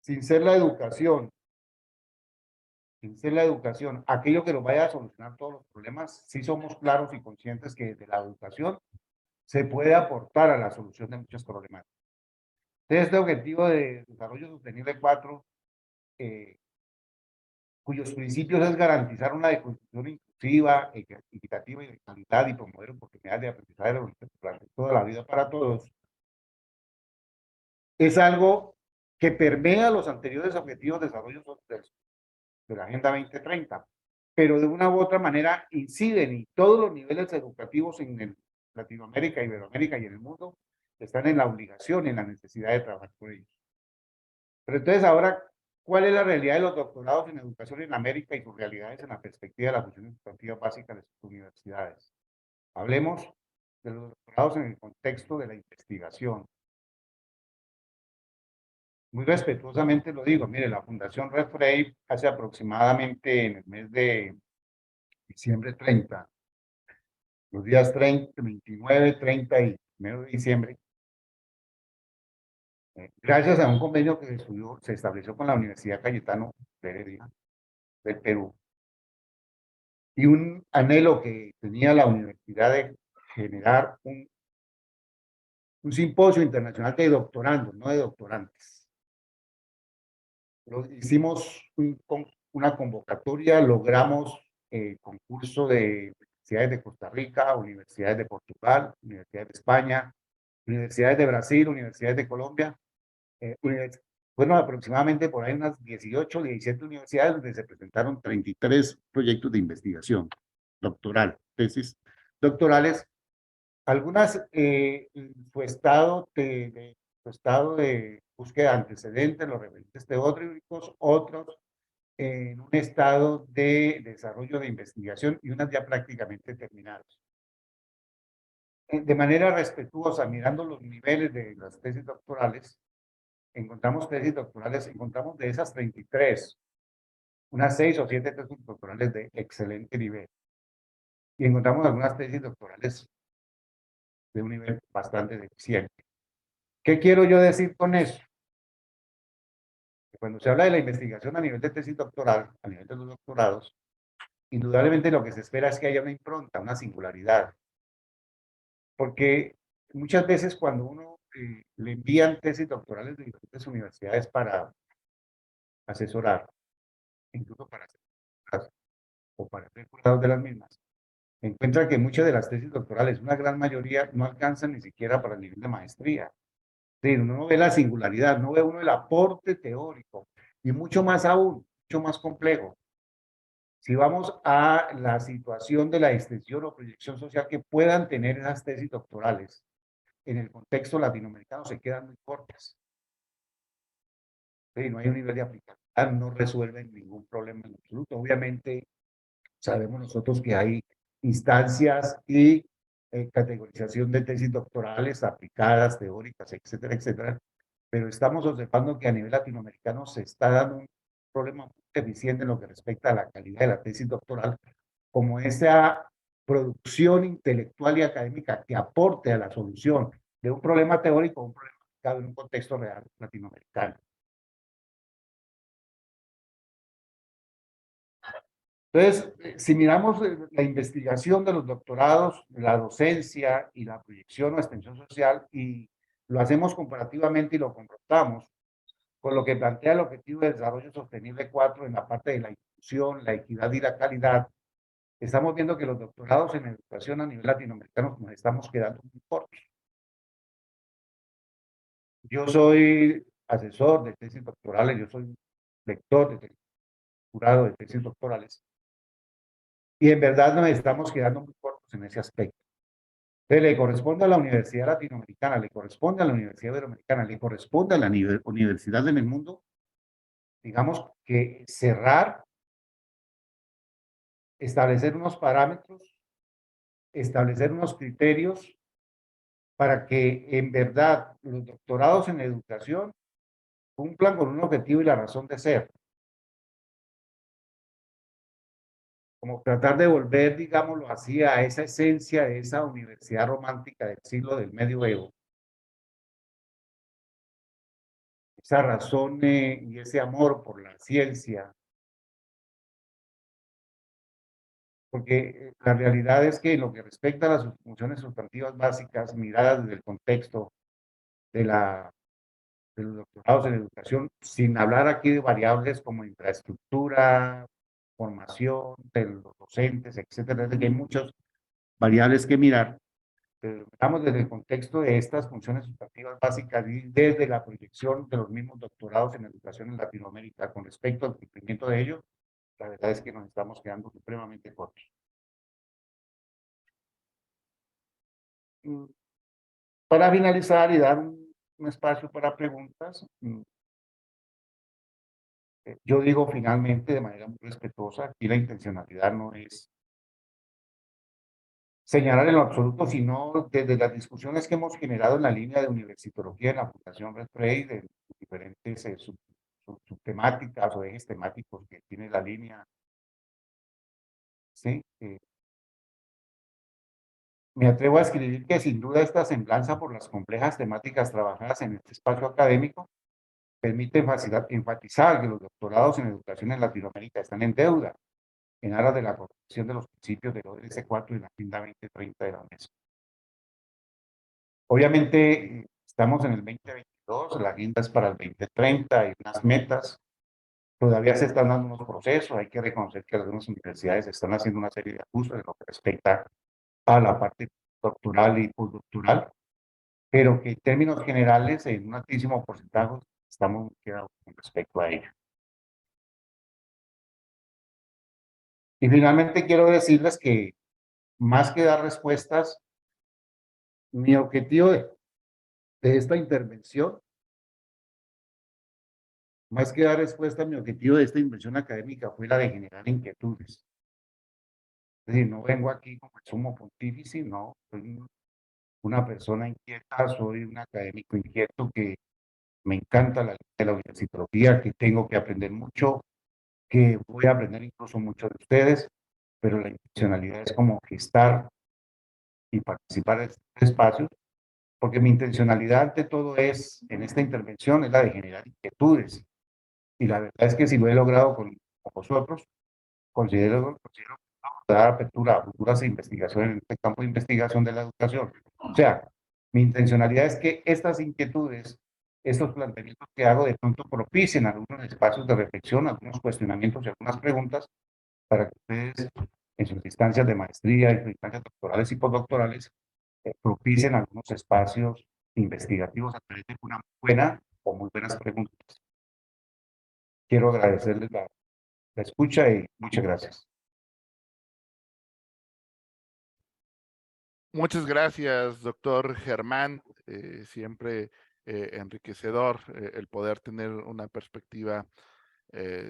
sin ser la educación, aquello que nos vaya a solucionar todos los problemas, sí somos claros y conscientes que de la educación se puede aportar a la solución de muchos problemas. Este objetivo de desarrollo sostenible 4, cuyos principios es garantizar una educación inclusiva, equitativa y de calidad y promover oportunidades de aprendizaje durante toda la vida para todos, es algo que permea los anteriores objetivos de desarrollo de la Agenda 2030, pero de una u otra manera inciden y todos los niveles educativos en Latinoamérica, Iberoamérica y en el mundo están en la obligación y en la necesidad de trabajar por ellos. Pero entonces ahora, ¿cuál es la realidad de los doctorados en educación en América y sus realidades en la perspectiva de la función educativa básica de sus universidades? Hablemos de los doctorados en el contexto de la investigación. Muy respetuosamente lo digo, mire, la Fundación Red Frey hace aproximadamente en el mes de diciembre 30, los días 30, 29, 30 y 1 de diciembre, gracias a un convenio que se estableció con la Universidad Cayetano de Heredia del Perú, y un anhelo que tenía la universidad de generar un simposio internacional de doctorandos, no de doctorantes. Hicimos una convocatoria, logramos el concurso de universidades de Costa Rica, universidades de Portugal, universidades de España, universidades de Brasil, universidades de Colombia. Bueno, aproximadamente por ahí unas 18, 17 universidades donde se presentaron 33 proyectos de investigación doctoral, tesis doctorales, Algunas, su estado de búsqueda de antecedentes, los referentes teóricos, otros en un estado de desarrollo de investigación y unas ya prácticamente terminados. De manera respetuosa, mirando los niveles de las tesis doctorales, encontramos de esas 33, unas 6 o 7 tesis doctorales de excelente nivel. Y encontramos algunas tesis doctorales de un nivel bastante deficiente. ¿Qué quiero yo decir con eso? Que cuando se habla de la investigación a nivel de tesis doctoral, a nivel de los doctorados, indudablemente lo que se espera es que haya una impronta, una singularidad. Porque muchas veces cuando uno le envían tesis doctorales de diferentes universidades para asesorar, incluso para hacer o para ser curados de las mismas, encuentra que muchas de las tesis doctorales, una gran mayoría, no alcanzan ni siquiera para el nivel de maestría. Sí, uno no ve la singularidad, no ve uno el aporte teórico y mucho más aún, mucho más complejo. Si vamos a la situación de la extensión o proyección social que puedan tener esas tesis doctorales en el contexto latinoamericano, se quedan muy cortas. Sí, no hay un nivel de aplicabilidad, no resuelven ningún problema en absoluto. Obviamente, sabemos nosotros que hay instancias y categorización de tesis doctorales aplicadas, teóricas, etcétera, etcétera, pero estamos observando que a nivel latinoamericano se está dando un problema muy deficiente en lo que respecta a la calidad de la tesis doctoral, como esa producción intelectual y académica que aporte a la solución de un problema teórico, un problema aplicado en un contexto real latinoamericano. Entonces, si miramos la investigación de los doctorados, la docencia y la proyección o extensión social, y lo hacemos comparativamente y lo confrontamos con lo que plantea el Objetivo de Desarrollo Sostenible 4 en la parte de la inclusión, la equidad y la calidad, estamos viendo que los doctorados en educación a nivel latinoamericano nos estamos quedando muy cortos. Yo soy asesor de tesis doctorales, yo soy lector de tesis, jurado de tesis doctorales, y en verdad nos estamos quedando muy cortos en ese aspecto. Entonces, le corresponde a la Universidad Latinoamericana, le corresponde a la Universidad Iberoamericana, le corresponde a la universidad en el mundo, digamos, que cerrar, establecer unos parámetros, establecer unos criterios para que en verdad los doctorados en educación cumplan con un objetivo y la razón de ser. Como tratar de volver, digámoslo así, a esa esencia de esa universidad romántica del siglo del medioevo. Esa razón y ese amor por la ciencia. Porque la realidad es que en lo que respecta a las funciones sustantivas básicas, miradas desde el contexto de de los doctorados en educación, sin hablar aquí de variables como infraestructura, formación de los docentes, etcétera, es que hay muchas variables que mirar, pero estamos desde el contexto de estas funciones sustantivas básicas y desde la proyección de los mismos doctorados en educación en Latinoamérica con respecto al cumplimiento de ellos, la verdad es que nos estamos quedando supremamente cortos. Para finalizar y dar un espacio para preguntas, yo digo finalmente de manera muy respetuosa, aquí la intencionalidad no es señalar en lo absoluto, sino desde las discusiones que hemos generado en la línea de universitología en la Fundación Red Frey, de diferentes subtemáticas o ejes temáticos que tiene la línea, ¿sí? Me atrevo a escribir que sin duda esta semblanza por las complejas temáticas trabajadas en este espacio académico permite enfatizar que los doctorados en educación en Latinoamérica están en deuda en aras de la protección de los principios del ODS 4 y la Agenda 2030 de la UNESCO. Obviamente, estamos en el 2022, la agenda es para el 2030, hay unas metas, todavía se están dando unos procesos, hay que reconocer que algunas universidades están haciendo una serie de ajustes en lo que respecta a la parte doctoral y postdoctoral, pero que en términos generales, en un altísimo porcentaje, estamos quedados con respecto a ello. Y finalmente quiero decirles que más que dar respuestas, Mi objetivo de esta intervención, más que dar respuesta, mi objetivo de esta inversión académica fue la de generar inquietudes. Es decir, no vengo aquí como el sumo pontífice, no, soy una persona inquieta, soy un académico inquieto que me encanta la universitología, que tengo que aprender mucho, que voy a aprender incluso mucho de ustedes, pero la intencionalidad es como gestar y participar en estos espacios, porque mi intencionalidad ante todo es, en esta intervención, es la de generar inquietudes. Y la verdad es que si lo he logrado con vosotros, considero que dar apertura a futuras investigaciones en este campo de investigación de la educación. O sea, mi intencionalidad es que estas inquietudes, estos planteamientos que hago de pronto propicien algunos espacios de reflexión, algunos cuestionamientos y algunas preguntas para que ustedes en sus instancias de maestría, en sus instancias doctorales y postdoctorales, propicien algunos espacios investigativos a través de una buena o muy buenas preguntas. Quiero agradecerles la escucha y muchas gracias. Muchas gracias, doctor Germán. Siempre enriquecedor el poder tener una perspectiva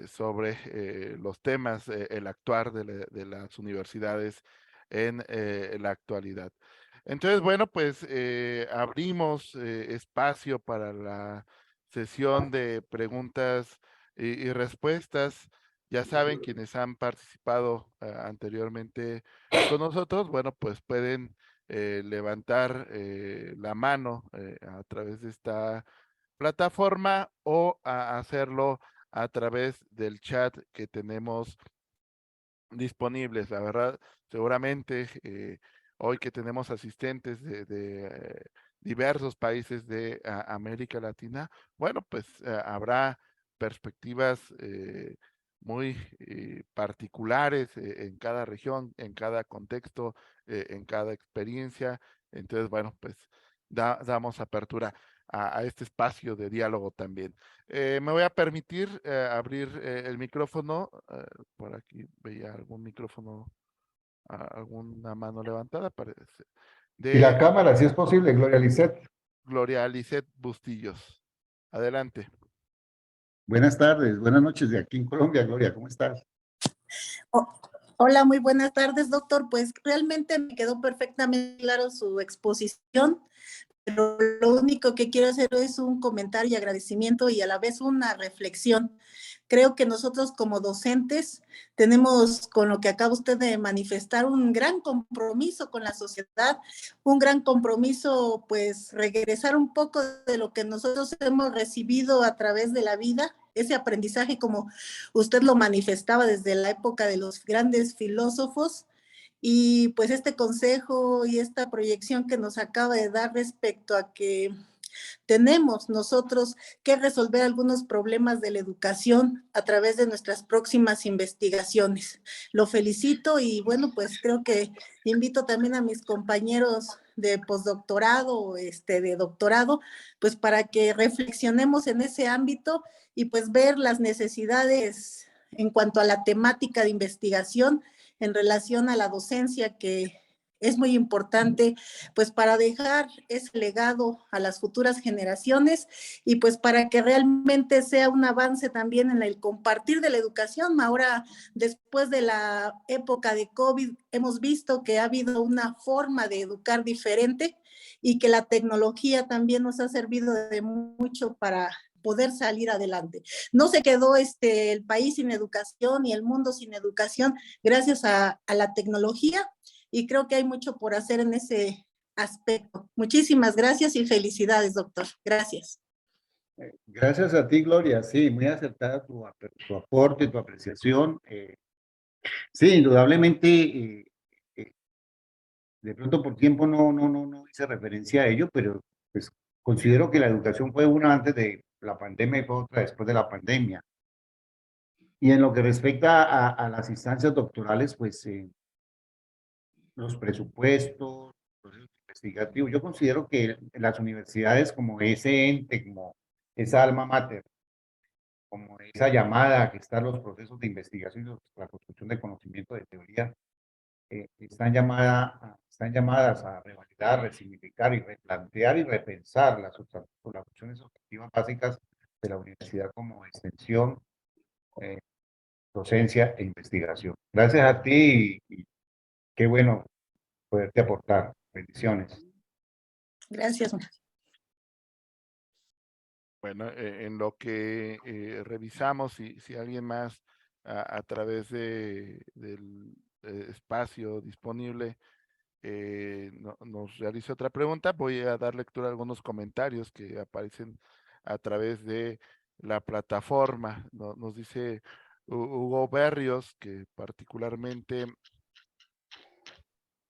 sobre los temas, el actuar de las universidades en la actualidad. Entonces, bueno, pues abrimos espacio para la sesión de preguntas y respuestas. Ya saben, quienes han participado anteriormente con nosotros, bueno, pues pueden levantar la mano a través de esta plataforma o a hacerlo a través del chat que tenemos disponibles. La verdad, seguramente hoy que tenemos asistentes de diversos países de América Latina, bueno, pues habrá perspectivas muy particulares en cada región, en cada contexto, en cada experiencia. Entonces, bueno, pues damos apertura a este espacio de diálogo también. Me voy a permitir abrir el micrófono. Por aquí veía algún micrófono, alguna mano levantada, parece. Y la De cámara, si es posible, Gloria Lisset. Gloria Lisset Bustillos. Adelante. Buenas tardes, buenas noches de aquí en Colombia, Gloria, ¿cómo estás? Oh, hola, muy buenas tardes, doctor. Pues realmente me quedó perfectamente claro su exposición, pero lo único que quiero hacer es un comentario y agradecimiento y a la vez una reflexión. Creo que nosotros como docentes tenemos, con lo que acaba usted de manifestar, un gran compromiso con la sociedad, un gran compromiso, pues regresar un poco de lo que nosotros hemos recibido a través de la vida, ese aprendizaje como usted lo manifestaba desde la época de los grandes filósofos, y pues este consejo y esta proyección que nos acaba de dar respecto a que tenemos nosotros que resolver algunos problemas de la educación a través de nuestras próximas investigaciones. Lo felicito y bueno, pues creo que invito también a mis compañeros de postdoctorado, de doctorado, pues para que reflexionemos en ese ámbito y pues ver las necesidades en cuanto a la temática de investigación en relación a la docencia que es muy importante, pues para dejar ese legado a las futuras generaciones y pues para que realmente sea un avance también en el compartir de la educación. Ahora, después de la época de COVID, hemos visto que ha habido una forma de educar diferente y que la tecnología también nos ha servido de mucho para poder salir adelante. No se quedó el país sin educación y el mundo sin educación gracias a la tecnología, y creo que hay mucho por hacer en ese aspecto. Muchísimas gracias y felicidades, doctor. Gracias. Gracias a ti, Gloria. Sí, muy acertada tu aporte, tu apreciación. Sí, indudablemente, eh, de pronto por tiempo no hice referencia a ello, pero pues considero que la educación fue una antes de la pandemia y fue otra después de la pandemia. Y en lo que respecta a las instancias doctorales, pues los presupuestos, procesos investigativos, yo considero que las universidades como ese ente, como esa alma mater, como esa llamada a gestar los procesos de investigación y la construcción de conocimiento de teoría, están llamadas a revalidar revalidar, resignificar y replantear y repensar las funciones objetivas básicas de la universidad como extensión, docencia e investigación. Gracias a ti y qué bueno poderte aportar. Bendiciones. Gracias. Bueno, en lo que revisamos, si alguien más a través del espacio disponible nos realiza otra pregunta, voy a dar lectura a algunos comentarios que aparecen a través de la plataforma. Nos dice Hugo Berrios, que particularmente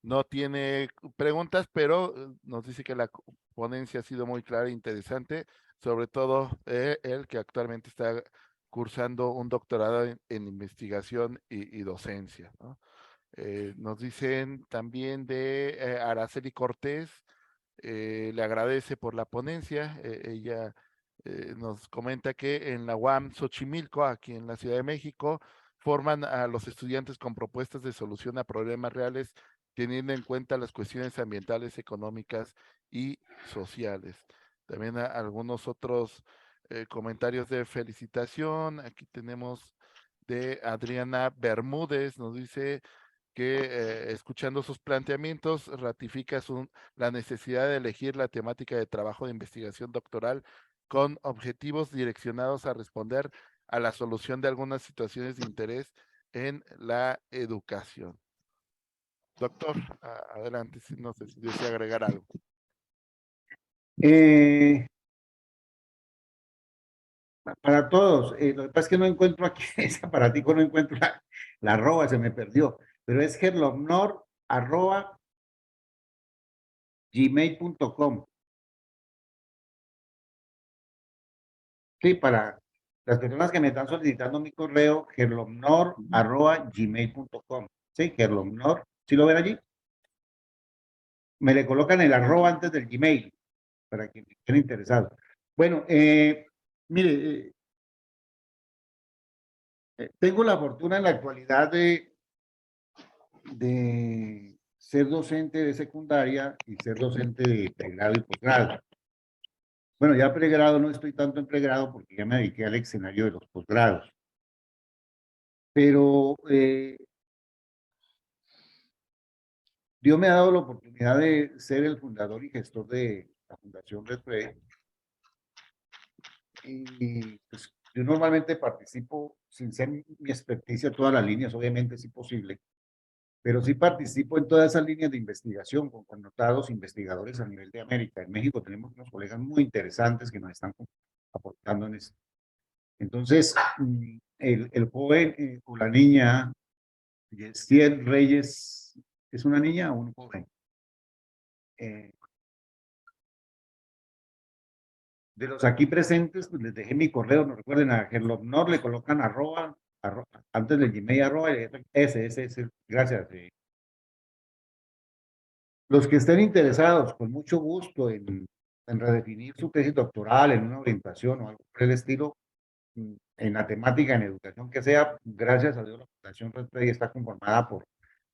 no tiene preguntas, pero nos dice que la ponencia ha sido muy clara e interesante, sobre todo él que actualmente está cursando un doctorado en investigación y docencia, ¿no? Nos dicen también de Araceli Cortés, le agradece por la ponencia, ella nos comenta que en la UAM Xochimilco, aquí en la Ciudad de México, forman a los estudiantes con propuestas de solución a problemas reales, teniendo en cuenta las cuestiones ambientales, económicas y sociales. También algunos otros comentarios de felicitación. Aquí tenemos de Adriana Bermúdez, nos dice que escuchando sus planteamientos ratifica la necesidad de elegir la temática de trabajo de investigación doctoral con objetivos direccionados a responder a la solución de algunas situaciones de interés en la educación. Doctor, adelante, no sé si desea agregar algo. Para todos, lo que pasa es que no encuentro aquí, ese aparatico no encuentro la arroba, se me perdió, pero es gerlomnor@gmail.com. Sí, para las personas que me están solicitando mi correo, gerlomnor@gmail.com. Sí, gerlomnor, ¿sí lo ven allí? Me le colocan el arroba antes del Gmail, para quien estén interesados. Bueno, mire, tengo la fortuna en la actualidad de ser docente de secundaria y ser docente de pregrado y posgrado. Bueno, ya pregrado no estoy tanto en pregrado porque ya me dediqué al escenario de los posgrados. Pero Dios me ha dado la oportunidad de ser el fundador y gestor de la Fundación Red Fred. Y pues, yo normalmente participo, sin ser mi experticia en todas las líneas, obviamente es imposible, pero sí participo en todas esas líneas de investigación con connotados investigadores a nivel de América. En México tenemos unos colegas muy interesantes que nos están aportando en esto. Entonces, el joven o la niña, Yestiel Reyes, ¿es una niña o un joven? De los aquí presentes, pues les dejé mi correo, no recuerden, a Gerlomnor le colocan arroba, antes del Gmail arroba, ese, gracias. Los que estén interesados, con mucho gusto, en redefinir su tesis doctoral, en una orientación o algo por el estilo, en la temática, en educación que sea, gracias a Dios, la Fundación Red Play está conformada por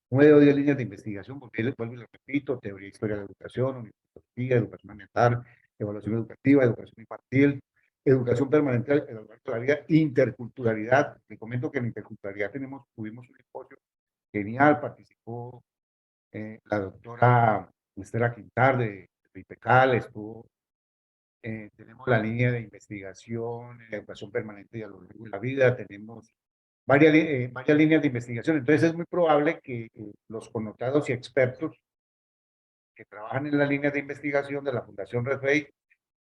9 o 10 líneas de investigación, porque les vuelvo y les repito, teoría, historia de la educación, universidad, educación ambiental, evaluación educativa, educación infantil, educación permanente a lo largo de la vida, interculturalidad. Te comento que en interculturalidad tuvimos un simposio genial, participó la doctora Estela Quintar de IPECAL, tenemos la línea de investigación, educación permanente y a lo largo de la vida, tenemos varias líneas de investigación. Entonces es muy probable que los connotados y expertos que trabajan en las líneas de investigación de la Fundación Red Bay,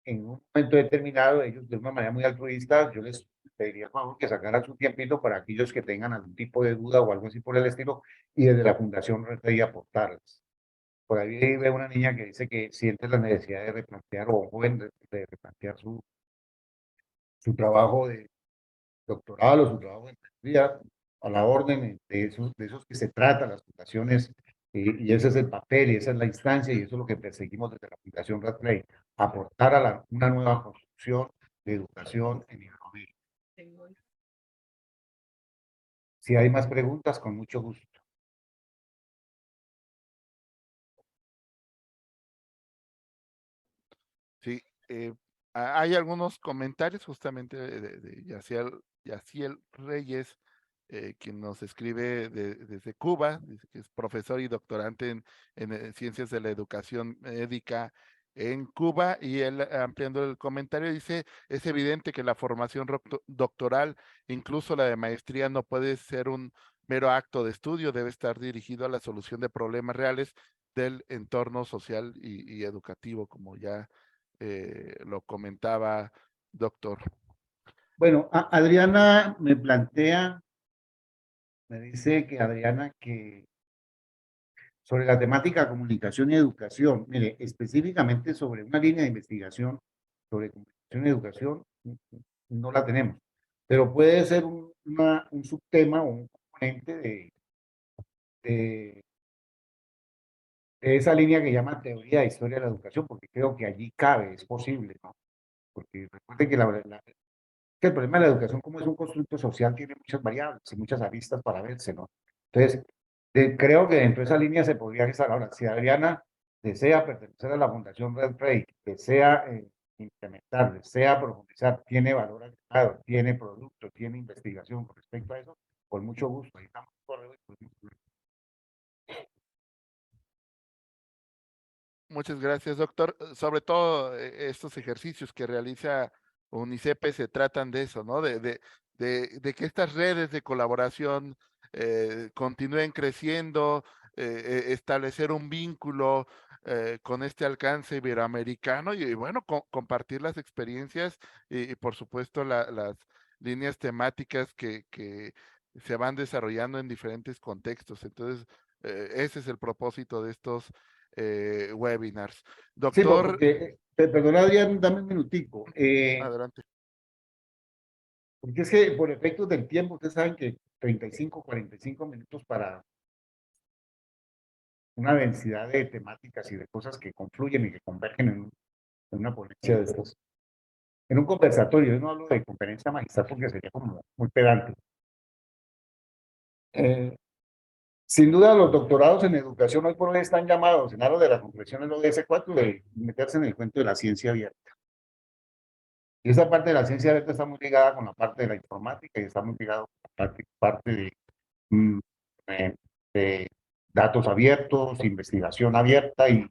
en un momento determinado, ellos de una manera muy altruista, yo les pediría, por favor, que sacaran su tiempito para aquellos que tengan algún tipo de duda o algo así por el estilo, y desde la Fundación Red Bay aportarles. Por ahí veo una niña que dice que siente la necesidad de replantear, o un joven de replantear su trabajo de doctorado o su trabajo de maestría, a la orden de esos que se trata, las fundaciones, y ese es el papel, y esa es la instancia, y eso es lo que perseguimos desde la Fundación Radcliffe, aportar a una nueva construcción de educación en Iberoamérica. Si hay más preguntas, con mucho gusto. hay algunos comentarios justamente de Yaciel Reyes, quien nos escribe desde Cuba, dice que es profesor y doctorante en ciencias de la educación médica en Cuba, y él, ampliando el comentario, dice: es evidente que la formación doctoral, incluso la de maestría, no puede ser un mero acto de estudio, debe estar dirigido a la solución de problemas reales del entorno social y educativo, como ya lo comentaba, doctor. Bueno, Adriana me plantea, me dice que Adriana que sobre la temática comunicación y educación, mire, específicamente sobre una línea de investigación sobre comunicación y educación, no la tenemos, pero puede ser un subtema o un componente de, de esa línea que llama teoría de historia de la educación, porque creo que allí cabe, es posible, ¿no? Porque recuerden que que el problema de la educación, como es un constructo social, tiene muchas variables y muchas aristas para verse, ¿no? Entonces, creo que dentro de esa línea se podría estar. Ahora, si Adriana desea pertenecer a la Fundación Red Rey, desea implementar, desea profundizar, tiene valor agregado, tiene producto, tiene investigación con respecto a eso, con mucho gusto. Ahí estamos correo y podemos... Muchas gracias, doctor. Sobre todo estos ejercicios que realiza UNICEP se tratan de eso, ¿no? De que estas redes de colaboración continúen creciendo, establecer un vínculo con este alcance iberoamericano y bueno, compartir las experiencias y por supuesto las líneas temáticas que se van desarrollando en diferentes contextos. Entonces, ese es el propósito de estos webinars. Sí, Doctor, porque, perdona Adrián, dame un minutico. adelante. Porque es que por efectos del tiempo, ustedes saben que 35, 45 minutos para una densidad de temáticas y de cosas que confluyen y que convergen en una ponencia de estos. En un conversatorio, yo no hablo de conferencia magistral porque sería como muy pedante. Sin duda, los doctorados en educación hoy por hoy están llamados, en aras de la concreción del ODS 4, de meterse en el cuento de la ciencia abierta. Y esa parte de la ciencia abierta está muy ligada con la parte de la informática y está muy ligada con la parte mm, eh, de datos abiertos, investigación abierta y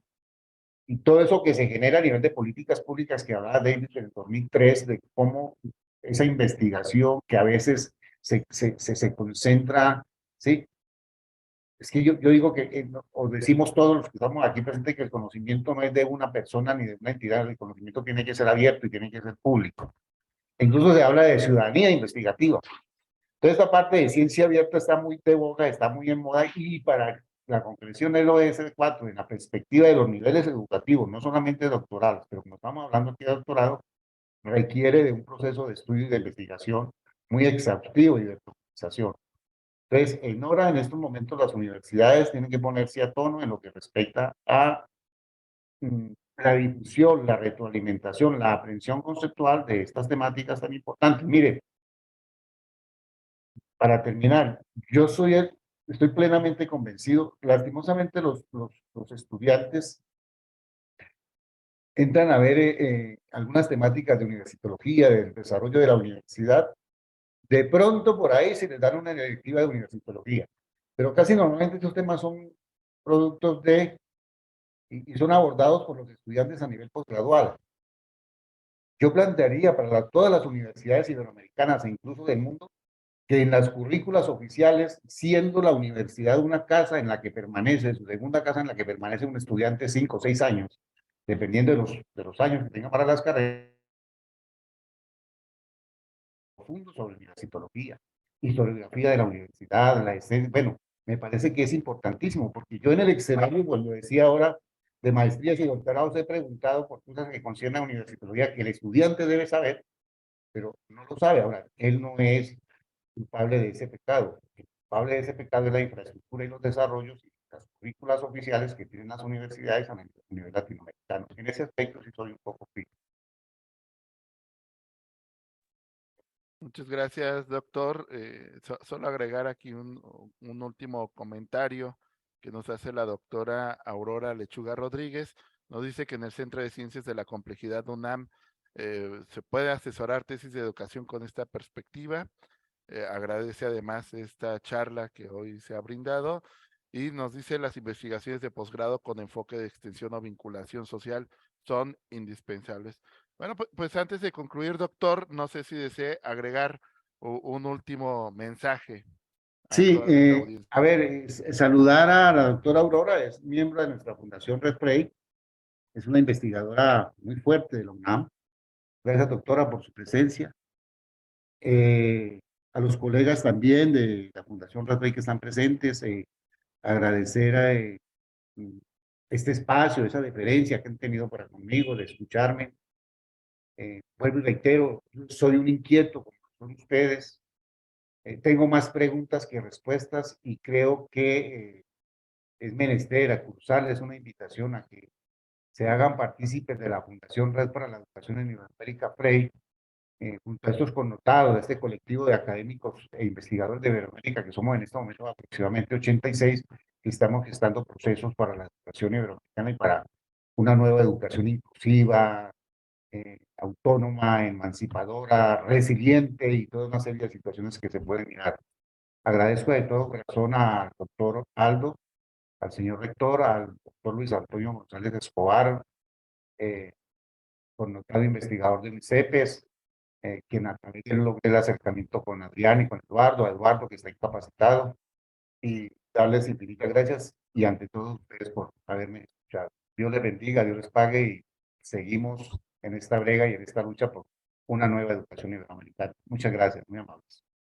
todo eso que se genera a nivel de políticas públicas que hablaba David en el 2003, de cómo esa investigación que a veces se concentra, ¿sí? Es que yo digo que, o decimos todos los que estamos aquí presentes, que el conocimiento no es de una persona ni de una entidad, el conocimiento tiene que ser abierto y tiene que ser público. E incluso se habla de ciudadanía investigativa. Toda esta parte de ciencia abierta está muy de boga, está muy en moda y para la comprensión del ODS 4 en la perspectiva de los niveles educativos, no solamente doctorales, pero como estamos hablando aquí de doctorado, requiere de un proceso de estudio y de investigación muy exhaustivo y de profundización. Entonces, en estos momentos las universidades tienen que ponerse a tono en lo que respecta a la difusión, la retroalimentación, la aprehensión conceptual de estas temáticas tan importantes. Mire, para terminar, estoy plenamente convencido, lastimosamente los estudiantes entran a ver algunas temáticas de universitología, del desarrollo de la universidad, de pronto por ahí se les dan una electiva de universitología, pero casi normalmente estos temas son productos y son abordados por los estudiantes a nivel postgradual. Yo plantearía para todas las universidades iberoamericanas e incluso del mundo, que en las currículas oficiales, siendo la universidad una casa en la que permanece, su segunda casa en la que permanece un estudiante 5 o 6 años, dependiendo de los años que tenga para las carreras, profundo sobre universitología, historiografía de la universidad, la esencia, bueno, me parece que es importantísimo, porque yo en el escenario, pues lo decía ahora, de maestrías y doctorados he preguntado por cosas que conciernen a universitología que el estudiante debe saber, pero no lo sabe. Ahora, él no es culpable de ese pecado. El culpable de ese pecado es la infraestructura y los desarrollos y las currículas oficiales que tienen las universidades a nivel latinoamericano. En ese aspecto sí soy un poco crítico. Muchas gracias, doctor. Solo agregar aquí un último comentario que nos hace la doctora Aurora Lechuga Rodríguez. Nos dice que en el Centro de Ciencias de la Complejidad UNAM se puede asesorar tesis de educación con esta perspectiva. Agradece además esta charla que hoy se ha brindado y nos dice las investigaciones de posgrado con enfoque de extensión o vinculación social son indispensables. Bueno, pues antes de concluir, doctor, no sé si desee agregar un último mensaje a Sí, toda nuestra audiencia. a ver, saludar a la doctora Aurora, es miembro de nuestra Fundación Red Prey, es una investigadora muy fuerte de la UNAM. Gracias, doctora, por su presencia. A los colegas también de la Fundación Red Prey que están presentes, agradecer este espacio, esa deferencia que han tenido para conmigo, de escucharme. Vuelvo y reitero, soy un inquieto como son ustedes. Tengo más preguntas que respuestas y creo que es menester acusarles una invitación a que se hagan partícipes de la Fundación Red para la Educación en Iberoamérica, FREI, junto a estos connotados, de este colectivo de académicos e investigadores de Iberoamérica, que somos en este momento aproximadamente 86, que estamos gestando procesos para la educación iberoamericana y para una nueva educación inclusiva, autónoma, emancipadora, resiliente y toda una serie de situaciones que se pueden mirar. Agradezco de todo corazón al doctor Aldo, al señor rector, al doctor Luis Antonio González Escobar, connotado investigador de UNICEPES, quien a través de él logré el acercamiento con Adrián y con Eduardo, a Eduardo que está incapacitado, y darles infinitas gracias y ante todo ustedes por haberme escuchado. Dios les bendiga, Dios les pague y seguimos en esta brega y en esta lucha por una nueva educación iberoamericana. Muchas gracias, muy amables.